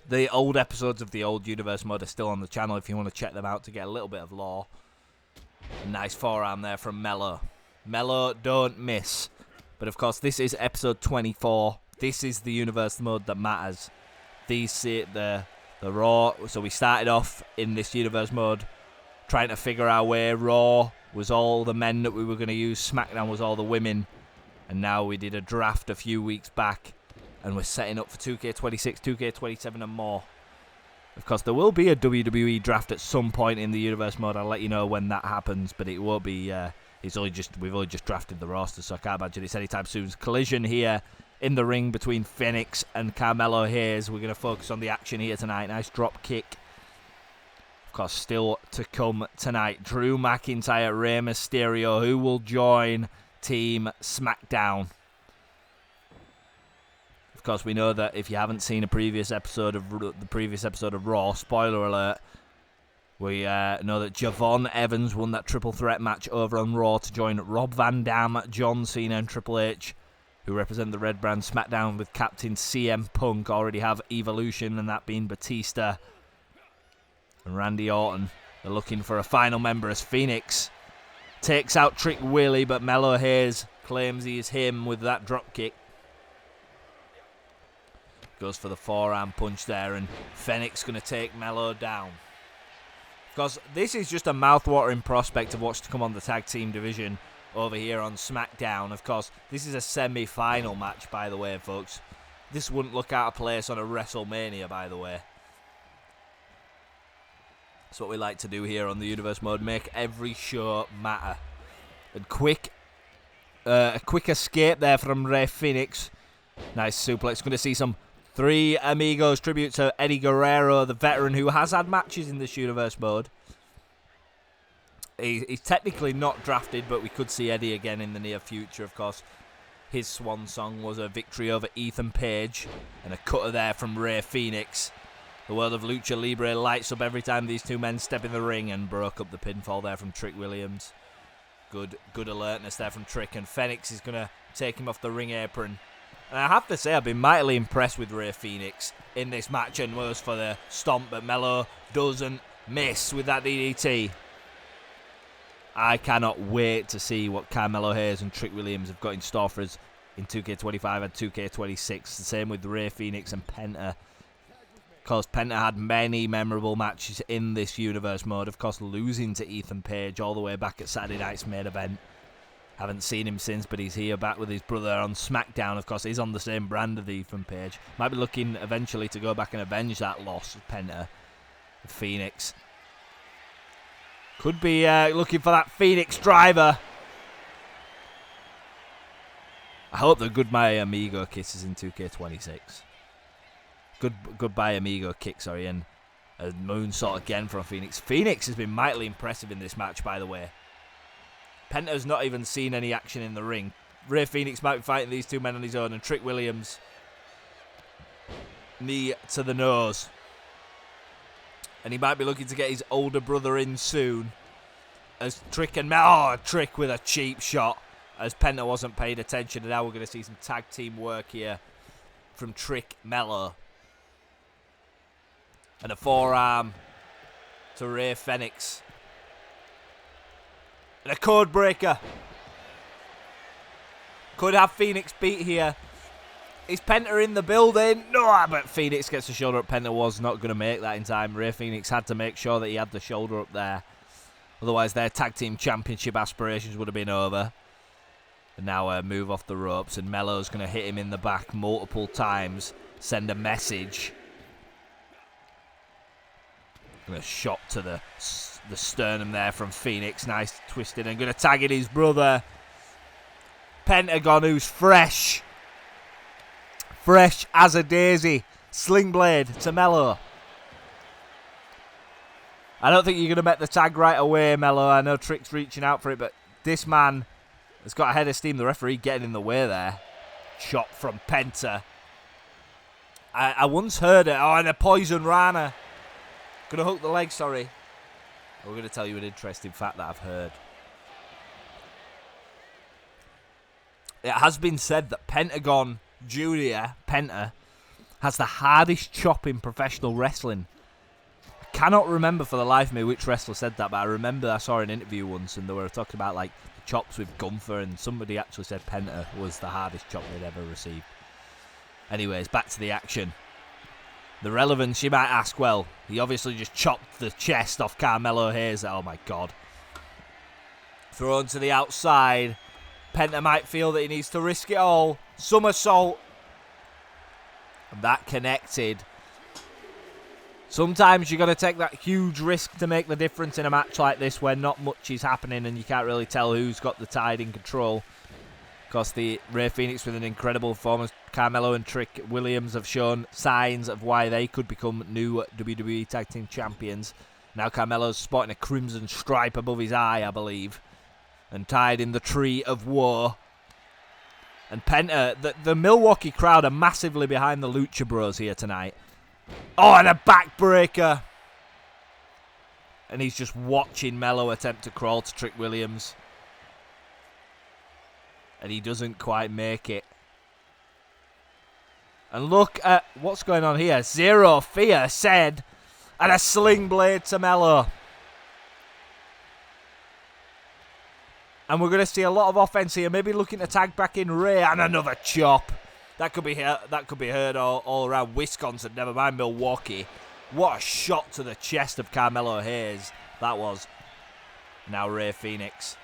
The old episodes of the old universe mode are still on the channel if you want to check them out to get a little bit of lore. Nice forearm there from Mello. Mello, don't miss. But of course, this is episode 24. This is the universe mode that matters. These see the Raw. So we started off in this universe mode trying to figure our way. Raw was all the men that we were going to use. SmackDown was all the women. And now we did a draft a few weeks back. And we're setting up for 2K26, 2K27 and more. Of course, there will be a WWE draft at some point in the universe mode. I'll let you know when that happens. But it won't be... we've only just drafted the roster, so I can't imagine it's anytime soon. Collision here in the ring between Fenix and Carmelo Hayes. We're going to focus on the action here tonight. Nice drop kick. Of course, still to come tonight. Drew McIntyre, Rey Mysterio, who will join Team SmackDown. Of course, we know that if you haven't seen the previous episode of Raw, spoiler alert, we know that Javon Evans won that triple threat match over on Raw to join Rob Van Dam, John Cena, and Triple H, who represent the Red Brand. SmackDown with Captain CM Punk already have Evolution, and that being Batista and Randy Orton. They're looking for a final member as Phoenix Takes out Trick Willie, but Melo Hayes claims he is him with that drop kick. Goes for the forearm punch there, and Fenix going to take Melo down. Because this is just a mouth-watering prospect of what's to come on the tag team division over here on SmackDown. Of course, this is a semi-final match, by the way, folks. This wouldn't look out of place on a WrestleMania, by the way. That's what we like to do here on the Universe Mode, make every show matter. And a quick escape there from Rey Fenix. Nice suplex. Going to see some Three Amigos tribute to Eddie Guerrero, the veteran who has had matches in this Universe Mode. He's technically not drafted, but we could see Eddie again in the near future, of course. His swan song was a victory over Ethan Page, and a cutter there from Rey Fenix. The world of Lucha Libre lights up every time these two men step in the ring, and broke up the pinfall there from Trick Williams. Good alertness there from Trick, and Fenix is going to take him off the ring apron. And I have to say, I've been mightily impressed with Rey Fenix in this match, and was for the stomp, but Melo doesn't miss with that DDT. I cannot wait to see what Carmelo Hayes and Trick Williams have got in store for us in 2K25 and 2K26. The same with Rey Fenix and Penta. Of course, Penta had many memorable matches in this Universe Mode. Of course, losing to Ethan Page all the way back at Saturday night's main event. Haven't seen him since, but he's here back with his brother on SmackDown. Of course, he's on the same brand as Ethan Page. Might be looking eventually to go back and avenge that loss of Penta. Phoenix. Could be looking for that Phoenix driver. I hope the Goodbye Amigo kiss is in 2K26. Goodbye Amigo kick, sorry, and a moonsault again from Phoenix. Phoenix has been mightily impressive in this match, by the way. Penta's not even seen any action in the ring. Rey Fenix might be fighting these two men on his own, and Trick Williams, knee to the nose. And he might be looking to get his older brother in soon. As Trick and Trick with a cheap shot. As Penta wasn't paying attention, and now we're going to see some tag team work here from Trick Melo. And a forearm to Rey Fenix. And a code breaker. Could have Phoenix beat here. Is Penta in the building? No, but Phoenix gets the shoulder up. Penta was not going to make that in time. Rey Fenix had to make sure that he had the shoulder up there. Otherwise, their tag team championship aspirations would have been over. And now move off the ropes. And Melo's going to hit him in the back multiple times. Send a message. And a shot to the sternum there from Phoenix. Nice twisted. And going to tag in his brother. Pentagon, who's fresh. Fresh as a daisy. Sling blade to Melo. I don't think you're going to make the tag right away, Melo. I know Trick's reaching out for it, but this man has got a head of steam. The referee getting in the way there. Shot from Penta. I once heard it. Oh, and a poison rana. Going to hook the leg, sorry. We're going to tell you an interesting fact that I've heard. It has been said that Pentagon Junior, Penta, has the hardest chop in professional wrestling. I cannot remember for the life of me which wrestler said that, but I remember I saw an interview once and they were talking about like the chops with Gunther, and somebody actually said Penta was the hardest chop they'd ever received. Anyways, back to the action. The relevance, you might ask, well, he obviously just chopped the chest off Carmelo Hayes. Oh my god. Thrown to the outside. Penta might feel that he needs to risk it all. Somersault. And that connected. Sometimes you got to take that huge risk to make the difference in a match like this where not much is happening and you can't really tell who's got the tide in control. Of course, the Rey Fenix with an incredible performance. Carmelo and Trick Williams have shown signs of why they could become new WWE Tag Team Champions. Now Carmelo's sporting a crimson stripe above his eye, I believe. And tied in the Tree of Woe. And Penta, the Milwaukee crowd are massively behind the Lucha Bros here tonight. Oh, and a backbreaker. And he's just watching Melo attempt to crawl to Trick Williams. And he doesn't quite make it. And look at what's going on here. Zero Fear said. And a sling blade to Melo. And we're going to see a lot of offense here. Maybe looking to tag back in Ray. And another chop. That could be heard all around Wisconsin. Never mind Milwaukee. What a shot to the chest of Carmelo Hayes that was. Now Ray Phoenix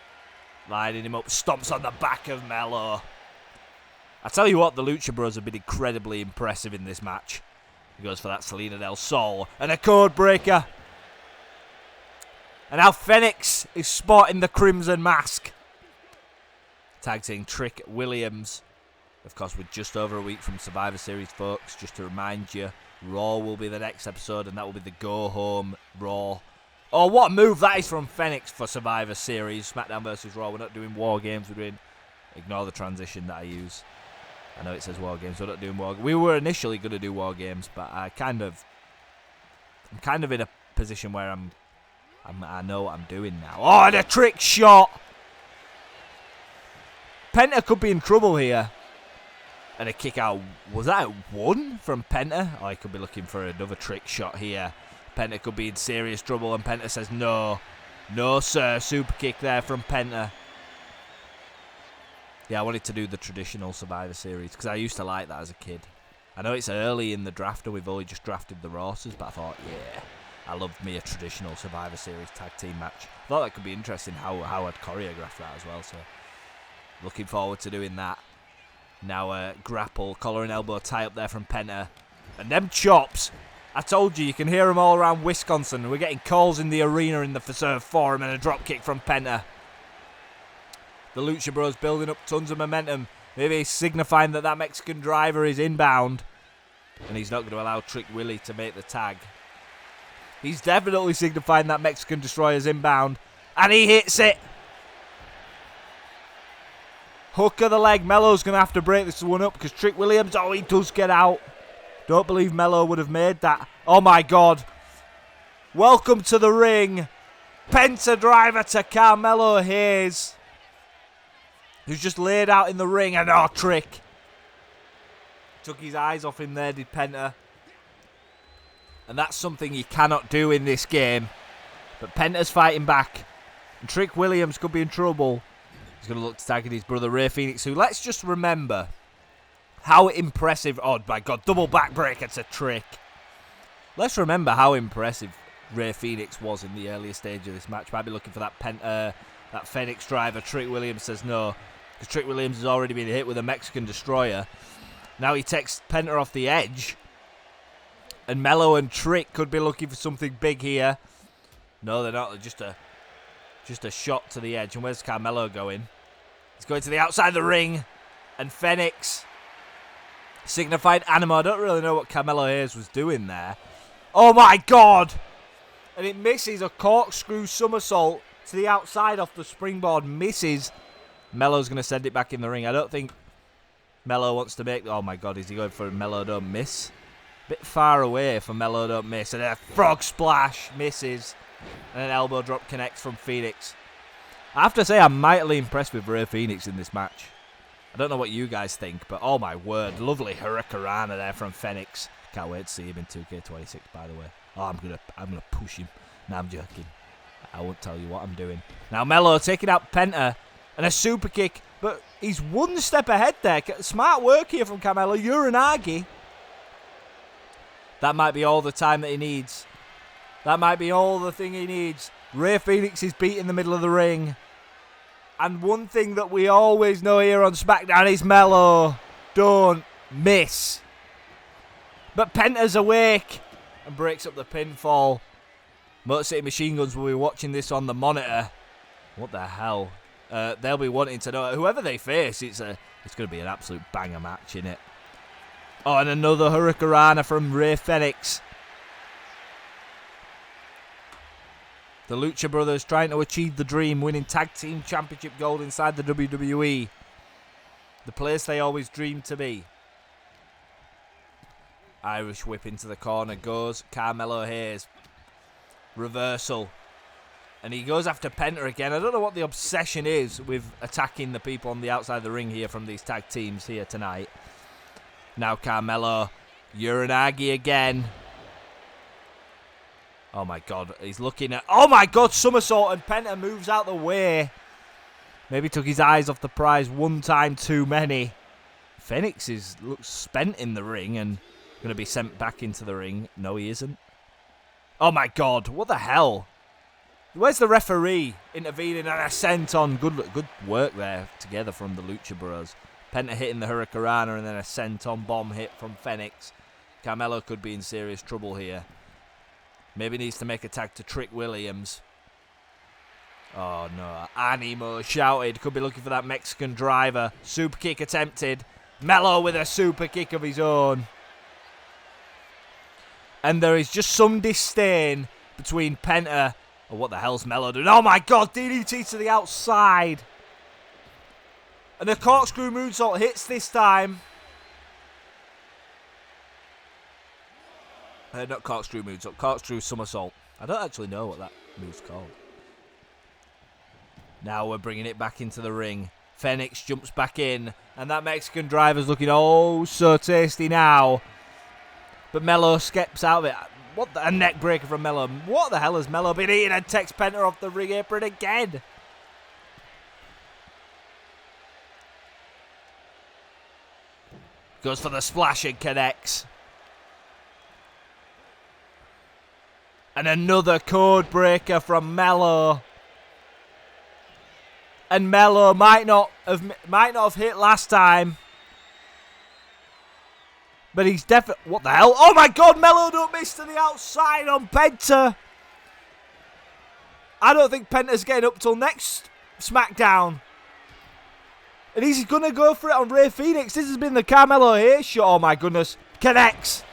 lining him up. Stomps on the back of Melo. I tell you what, the Lucha Bros have been incredibly impressive in this match. He goes for that Selena Del Sol. And a code breaker. And now Phoenix is sporting the Crimson Mask. Tag team Trick Williams. Of course, we're just over a week from Survivor Series, folks. Just to remind you, Raw will be the next episode, and that will be the go-home Raw. Oh, what a move that is from Phoenix for Survivor Series. SmackDown versus Raw. We're not doing War Games. We're doing... Ignore the transition that I use. I know it says War Games. We're not doing War Games. We were initially going to do War Games, but I'm kind of in a position where I know what I'm doing now. Oh, and a trick shot! Penta could be in trouble here. And a kick out. Was that one from Penta? Oh, he could be looking for another trick shot here. Penta could be in serious trouble, and Penta says no. No, sir. Super kick there from Penta. Yeah, I wanted to do the traditional Survivor Series because I used to like that as a kid. I know it's early in the draft and we've only just drafted the rosters, but I thought, yeah, I loved me a traditional Survivor Series tag team match. I thought that could be interesting how I'd choreograph that as well, so looking forward to doing that. Now grapple, collar and elbow tie up there from Penta. And them chops, I told you can hear them all around Wisconsin. We're getting calls in the arena in the Preserve Forum and a drop kick from Penta. The Lucha Bros building up tons of momentum. Maybe signifying that Mexican driver is inbound. And he's not going to allow Trick Willie to make the tag. He's definitely signifying that Mexican destroyer's inbound. And he hits it. Hook of the leg. Melo's going to have to break this one up because Trick Williams, oh, he does get out. Don't believe Melo would have made that. Oh, my God. Welcome to the ring. Penta driver to Carmelo Hayes, who's just laid out in the ring. And oh, Trick. Took his eyes off him there, did Penta. And that's something you cannot do in this game. But Penta's fighting back. And Trick Williams could be in trouble. He's going to look to tag his brother Ray Phoenix, who, let's just remember how impressive... Oh, my God, double backbreaker to Trick. Let's remember how impressive Ray Phoenix was in the earlier stage of this match. Might be looking for that Phoenix driver. Trick Williams says no, because Trick Williams has already been hit with a Mexican destroyer. Now he takes Penta off the edge. And Melo and Trick could be looking for something big here. No, they're not. They're just a shot to the edge. And where's Carmelo going? He's going to the outside of the ring. And Phoenix signified animal. I don't really know what Carmelo Hayes was doing there. Oh, my God. And it misses a corkscrew somersault to the outside off the springboard. Misses. Melo's going to send it back in the ring. I don't think Melo wants to make... Oh, my God. Is he going for a Melo don't miss? Bit far away for Melo don't miss. And a frog splash misses. And an elbow drop connects from Phoenix. I have to say I'm mightily impressed with Ray Phoenix in this match. I don't know what you guys think, but oh my word. Lovely Hurricanrana there from Phoenix. Can't wait to see him in 2K26, by the way. Oh, I'm gonna push him. No, I'm joking. I won't tell you what I'm doing. Now Melo taking out Penta. And a super kick. But he's one step ahead there. Smart work here from Carmelo. Uranagi. That might be all the time that he needs. That might be all the thing he needs. Ray Phoenix is beat in the middle of the ring. And one thing that we always know here on SmackDown is Melo don't miss. But Penta's awake and breaks up the pinfall. Motor City Machine Guns will be watching this on the monitor. What the hell? They'll be wanting to know. Whoever they face, it's going to be an absolute banger match, innit? Oh, and another Hurricanrana from Ray Phoenix. The Lucha Brothers trying to achieve the dream, winning Tag Team Championship gold inside the WWE. The place they always dreamed to be. Irish whip into the corner goes Carmelo Hayes. Reversal. And he goes after Penta again. I don't know what the obsession is with attacking the people on the outside of the ring here from these tag teams here tonight. Now Carmelo. Uranagi again. Oh my God. He's looking at... Oh my God. Somersault and Penta moves out the way. Maybe took his eyes off the prize one time too many. Phoenix looks spent in the ring and going to be sent back into the ring. No, he isn't. Oh my God, what the hell? Where's the referee intervening and a senton? Good work there together from the Lucha Bros. Penta hitting the Hurricanrana and then a senton bomb hit from Phoenix. Carmelo could be in serious trouble here. Maybe needs to make a tag to Trick Williams. Oh no, Animo shouted. Could be looking for that Mexican driver. Super kick attempted. Melo with a super kick of his own. And there is just some disdain between Penta. Oh, what the hell's Melo doing? Oh my God, DDT to the outside. And the corkscrew moonsault hits this time. Not corkscrew moonsault, corkscrew somersault. I don't actually know what that move's called. Now we're bringing it back into the ring. Phoenix jumps back in. And that Mexican driver's looking oh so tasty now. But Melo skips out of it. A neck breaker from Melo. What the hell has Melo been eating? And takes Penta off the ring apron again. Goes for the splash and connects. And another code breaker from Melo. And Melo might not have hit last time. But he's definitely... What the hell? Oh my God, Melo don't miss to the outside on Penta. I don't think Penta's getting up till next SmackDown. And he's going to go for it on Rey Fenix. This has been the Carmelo Hayes show. Oh my goodness. Connects.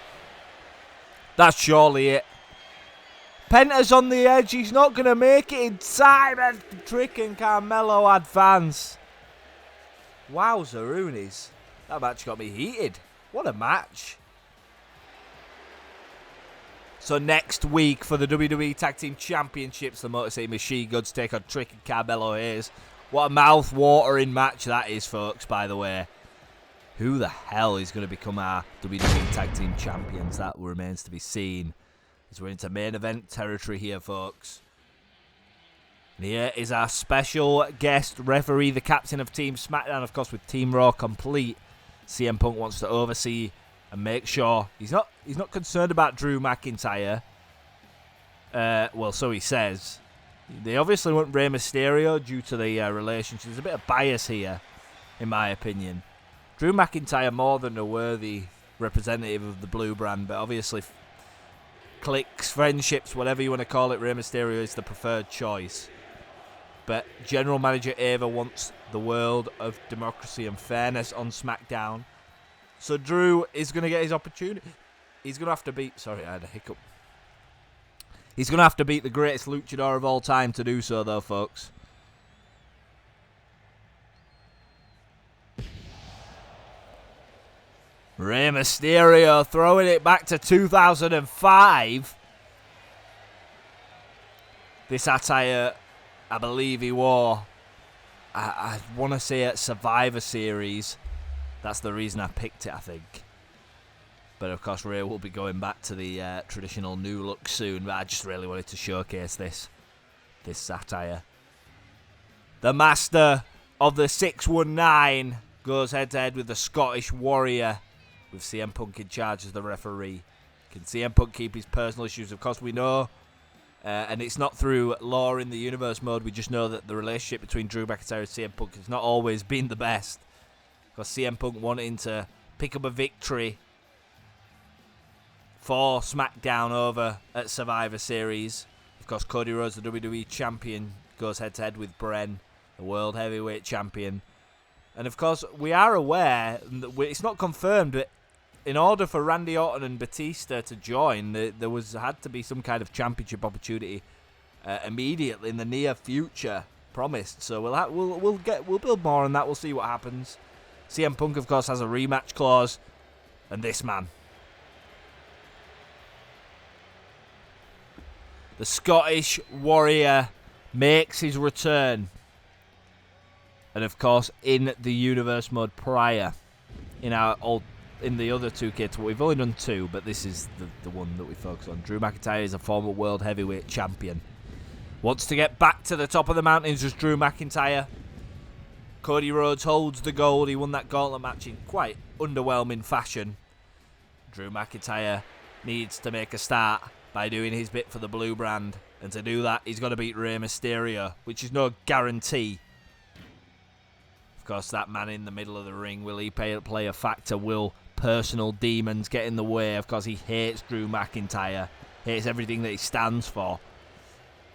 That's surely it. Penta's on the edge. He's not going to make it in time. And Trick and Carmelo advance. Wow, Zarunis. That match got me heated. What a match. So next week for the WWE Tag Team Championships, the Motor City Machine Guns take on Trick and Carmelo Hayes. What a mouth-watering match that is, folks, by the way. Who the hell is going to become our WWE Tag Team Champions? That remains to be seen. As we're into main event territory here, folks. And here is our special guest referee, the captain of Team SmackDown, of course, with Team Raw complete. CM Punk wants to oversee and make sure he's not concerned about Drew McIntyre. Well, so he says. They obviously want Rey Mysterio due to the relationship. There's a bit of bias here, in my opinion. Drew McIntyre more than a worthy representative of the blue brand, but obviously cliques, friendships, whatever you want to call it, Rey Mysterio is the preferred choice. But General Manager Ava wants the world of democracy and fairness on SmackDown. So Drew is going to get his opportunity. He's going to have to beat... Sorry, I had a hiccup. He's going to have to beat the greatest luchador of all time to do so, though, folks. Rey Mysterio throwing it back to 2005. This attire, I believe he wore, I want to say at Survivor Series. That's the reason I picked it, I think. But of course, Rey will be going back to the traditional new look soon. But I just really wanted to showcase this satire. The master of the 619 goes head-to-head with the Scottish Warrior, with CM Punk in charge as the referee. Can CM Punk keep his personal issues? Of course, we know. And it's not through Law in the Universe mode. We just know that the relationship between Drew McIntyre and CM Punk has not always been the best. Because CM Punk wanting to pick up a victory for SmackDown over at Survivor Series. Of course, Cody Rhodes, the WWE Champion, goes head-to-head with Bren, the World Heavyweight Champion. And of course, we are aware, it's not confirmed, but in order for Randy Orton and Batista to join, there had to be some kind of championship opportunity immediately in the near future promised. So we'll build more on that. We'll see what happens. CM Punk, of course, has a rematch clause, and this man, the Scottish Warrior, makes his return. And of course, in the universe mode prior, in the other 2K, we've only done 2, but this is the one that we focus on. Drew McIntyre is a former World Heavyweight Champion. Wants to get back to the top of the mountains as Drew McIntyre. Cody Rhodes holds the gold. He won that gauntlet match in quite underwhelming fashion. Drew McIntyre needs to make a start by doing his bit for the blue brand. And to do that, he's got to beat Rey Mysterio, which is no guarantee. Of course, that man in the middle of the ring, will he play a factor? Will personal demons get in the way? Of course, he hates Drew McIntyre, hates everything that he stands for.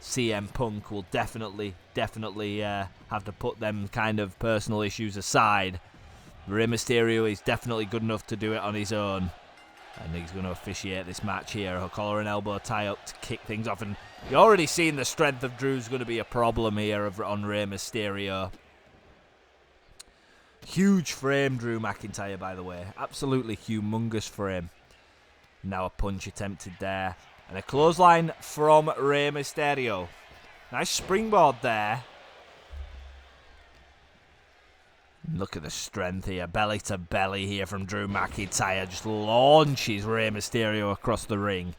CM Punk will definitely have to put them kind of personal issues aside. Rey Mysterio is definitely good enough to do it on his own. And he's going to officiate this match here. A collar and elbow tie-up to kick things off. And you've already seen the strength of Drew's going to be a problem here on Rey Mysterio. Huge frame, Drew McIntyre, by the way. Absolutely humongous frame. Now a punch attempted there. And a clothesline from Rey Mysterio. Nice springboard there. Look at the strength here. Belly to belly here from Drew McIntyre. Just launches Rey Mysterio across the ring.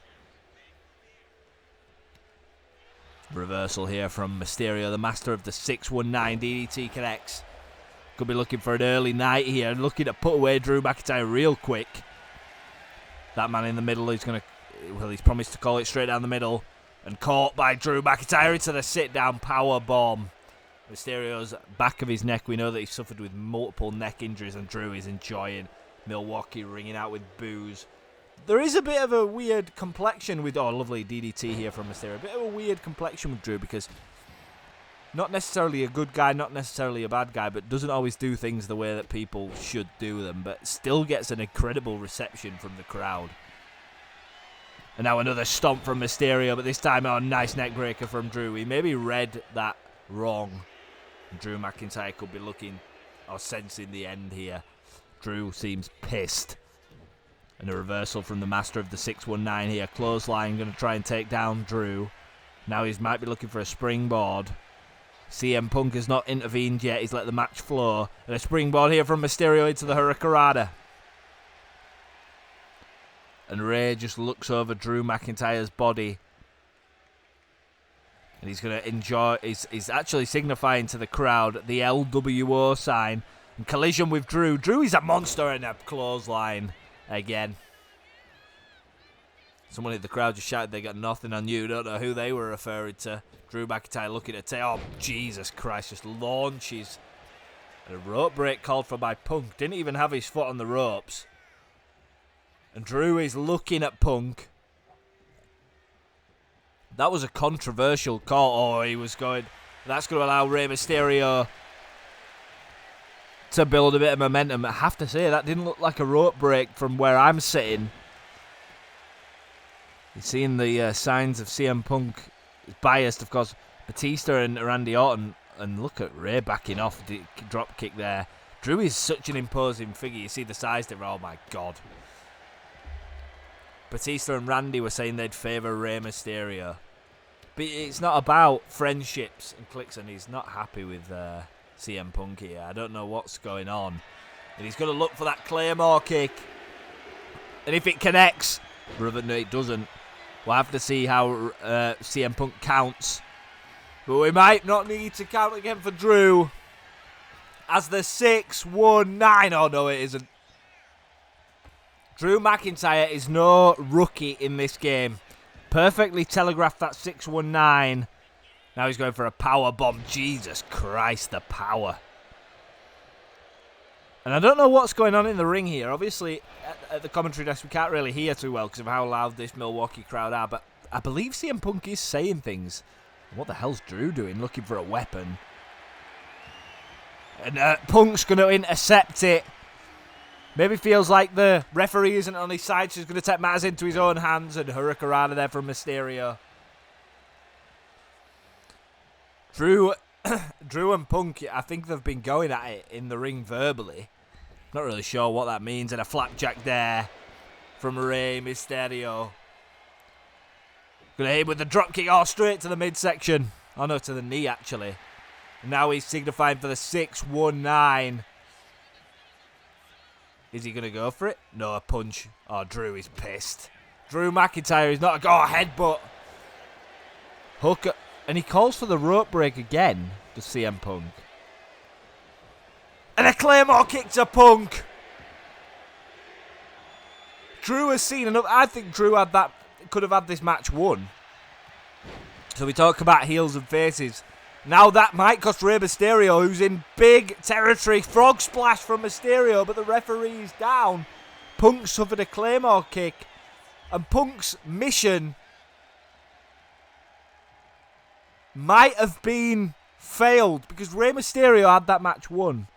Reversal here from Mysterio, the master of the 619. DDT connects. Could be looking for an early night here. Looking to put away Drew McIntyre real quick. That man in the middle is going to... Well, he's promised to call it straight down the middle. And caught by Drew McIntyre into the sit-down power bomb. Mysterio's back of his neck. We know that he suffered with multiple neck injuries. And Drew is enjoying Milwaukee ringing out with boos. There is a bit of a weird complexion with... Oh, lovely DDT here from Mysterio. A bit of a weird complexion with Drew because... Not necessarily a good guy, not necessarily a bad guy, but doesn't always do things the way that people should do them, but still gets an incredible reception from the crowd. And now another stomp from Mysterio, but this time on nice neck breaker from Drew. He maybe read that wrong. Drew McIntyre could be looking or sensing the end here. Drew seems pissed. And a reversal from the master of the 619 here. Clothesline going to try and take down Drew. Now he might be looking for a springboard. CM Punk has not intervened yet. He's let the match flow. And a springboard here from Mysterio into the Hurricanrana. And Rey just looks over Drew McIntyre's body. And he's going to enjoy... He's actually signifying to the crowd the LWO sign. And collision with Drew. Drew is a monster in a clothesline again. Someone in the crowd just shouted they got nothing on you. Don't know who they were referring to. Drew McIntyre looking at it. Oh, Jesus Christ. Just launches. And a rope break called for by Punk. Didn't even have his foot on the ropes. And Drew is looking at Punk. That was a controversial call. Oh, he was going... That's going to allow Rey Mysterio to build a bit of momentum. I have to say, that didn't look like a rope break from where I'm sitting. You're seeing the signs of CM Punk biased, of course. Batista and Randy Orton, and look at Rey backing off. The drop kick there. Drew is such an imposing figure. You see the size there. Oh my God. Batista and Randy were saying they'd favour Rey Mysterio, but it's not about friendships and clicks, and he's not happy with CM Punk here. I don't know what's going on, and he's going to look for that Claymore kick, and if it connects, brother, no, it doesn't. We'll have to see how CM Punk counts. But we might not need to count again for Drew. As the 619. Oh, no, it isn't. Drew McIntyre is no rookie in this game. Perfectly telegraphed that 619. Now he's going for a power bomb. Jesus Christ, the power. And I don't know what's going on in the ring here. Obviously, at the commentary desk, we can't really hear too well because of how loud this Milwaukee crowd are. But I believe CM Punk is saying things. What the hell's Drew doing? Looking for a weapon. And Punk's going to intercept it. Maybe feels like the referee isn't on his side, so he's going to take matters into his own hands. And Hurricanrana there from Mysterio. Drew and Punk, I think they've been going at it in the ring verbally. Not really sure what that means. And a flapjack there from Rey Mysterio. Going to hit him with the dropkick. Oh, straight to the midsection. Oh, no, to the knee, actually. And now he's signifying for the 619. Is he going to go for it? No, a punch. Oh, Drew is pissed. Drew McIntyre is not a... Oh, headbutt. Hook. And he calls for the rope break again to CM Punk. And a Claymore kick to Punk. Drew has seen enough. I think Drew could have had this match won. So we talk about heels and faces. Now that might cost Rey Mysterio, who's in big territory. Frog splash from Mysterio, but the referee is down. Punk suffered a Claymore kick. And Punk's mission might have been failed because Rey Mysterio had that match won.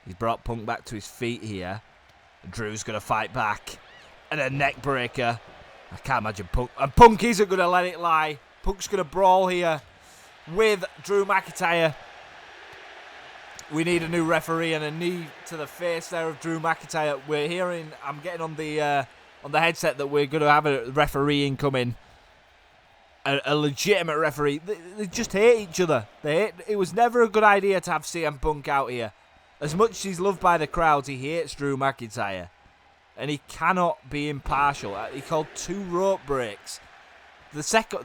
He's brought Punk back to his feet here. Drew's going to fight back. And a neck breaker. I can't imagine Punk. And Punk isn't going to let it lie. Punk's going to brawl here with Drew McIntyre. We need a new referee and a knee to the face there of Drew McIntyre. We're hearing, I'm getting on the headset that we're going to have a referee incoming. A legitimate referee. They just hate each other. It was never a good idea to have CM Punk out here. As much as he's loved by the crowds, he hates Drew McIntyre. And he cannot be impartial. He called 2 rope breaks. The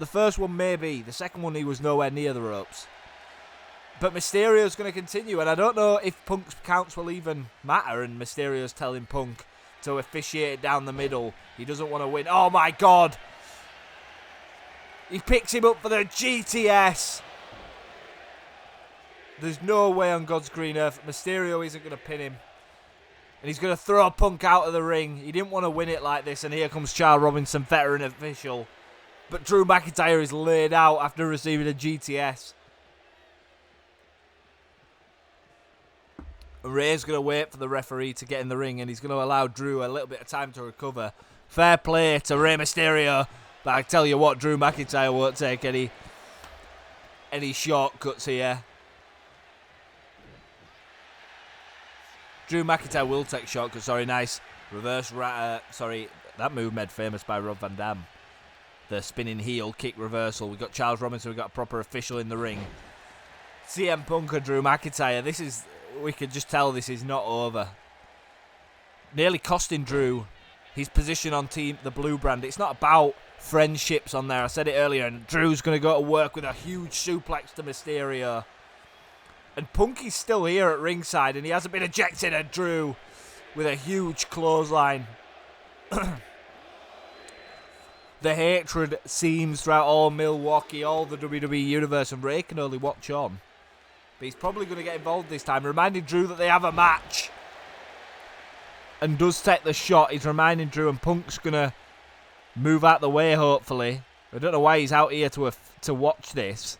first one maybe. The second one he was nowhere near the ropes. But Mysterio's going to continue. And I don't know if Punk's counts will even matter. And Mysterio's telling Punk to officiate it down the middle. He doesn't want to win. Oh my God. He picks him up for the GTS. There's no way on God's green earth Mysterio isn't going to pin him. And he's going to throw Punk out of the ring. He didn't want to win it like this. And here comes Charles Robinson, veteran official. But Drew McIntyre is laid out after receiving a GTS. And Ray's going to wait for the referee to get in the ring. And he's going to allow Drew a little bit of time to recover. Fair play to Rey Mysterio. But I tell you what, Drew McIntyre won't take any shortcuts here. Drew McIntyre will take shortcuts. Sorry, nice reverse. That move made famous by Rob Van Dam. The spinning heel kick reversal. We've got Charles Robinson. We've got a proper official in the ring. CM Punk and Drew McIntyre. We can just tell this is not over. Nearly costing Drew his position on the Blue Brand. It's not about friendships on there. I said it earlier. And Drew's going to go to work with a huge suplex to Mysterio. And Punk is still here at ringside, and he hasn't been ejected. And Drew with a huge clothesline. The hatred seems throughout all Milwaukee, all the WWE Universe, and Ray can only watch on. But he's probably going to get involved this time, reminding Drew that they have a match. And does take the shot. He's reminding Drew, and Punk's going to move out the way, hopefully. I don't know why he's out here to watch this.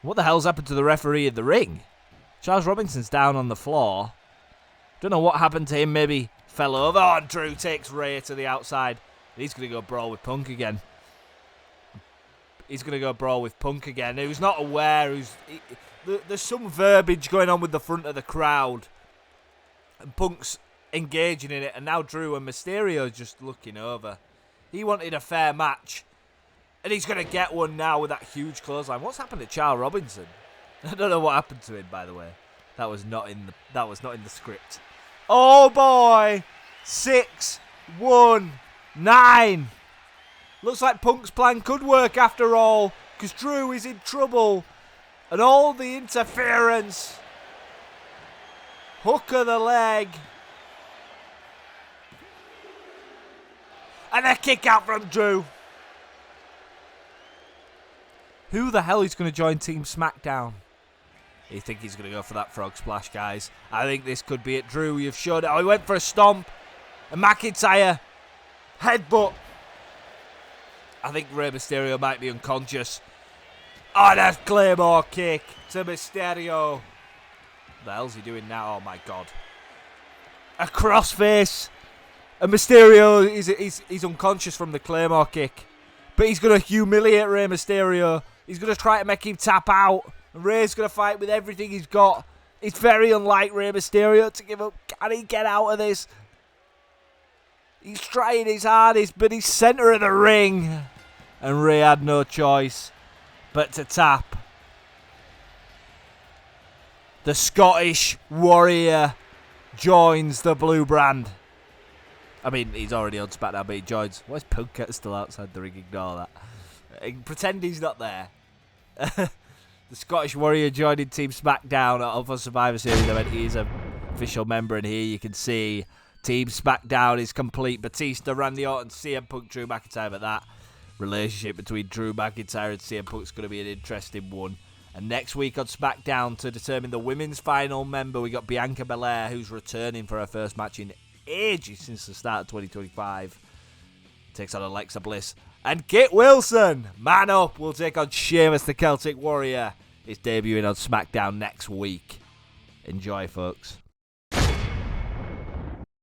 What the hell's happened to the referee in the ring? Charles Robinson's down on the floor. Don't know what happened to him. Maybe fell over. Oh, and Drew takes Ray to the outside. He's going to go brawl with Punk again. Who's not aware. There's some verbiage going on with the front of the crowd. And Punk's engaging in it. And now Drew and Mysterio just looking over. He wanted a fair match. And he's going to get one now with that huge clothesline. What's happened to Charles Robinson? I don't know what happened to him, by the way. That was not in the script. Oh boy! 6-1-9. Looks like Punk's plan could work after all, because Drew is in trouble. And all the interference. Hook of the leg. And a kick out from Drew. Who the hell is going to join Team SmackDown? You think he's going to go for that frog splash, guys? I think this could be it. Drew, you've showed it. Oh, he went for a stomp. And McIntyre. Headbutt. I think Rey Mysterio might be unconscious. Oh, that's Claymore kick to Mysterio. What the hell's he doing now? Oh, my God. A crossface. And Mysterio, he's unconscious from the Claymore kick. But he's going to humiliate Rey Mysterio. He's going to try to make him tap out. And Rey's going to fight with everything he's got. It's very unlike Rey Mysterio to give up. Can he get out of this? He's trying his hardest, but he's centre of the ring. And Rey had no choice but to tap. The Scottish Warrior joins the Blue Brand. I mean, he's already on SmackDown, but he joins. Why is Punk still outside the ring? Ignore that. Pretend he's not there. The Scottish Warrior joining Team SmackDown for Survivor Series event. He's an official member, and here you can see Team SmackDown is complete. Batista, Randy Orton, CM Punk, Drew McIntyre, but that relationship between Drew McIntyre and CM Punk is going to be an interesting one. And next week on SmackDown, to determine the women's final member, we got Bianca Belair, who's returning for her first match in ages since the start of 2025. Takes on Alexa Bliss. And Kit Wilson, man up, will take on Sheamus the Celtic Warrior. It's debuting on SmackDown next week. Enjoy, folks.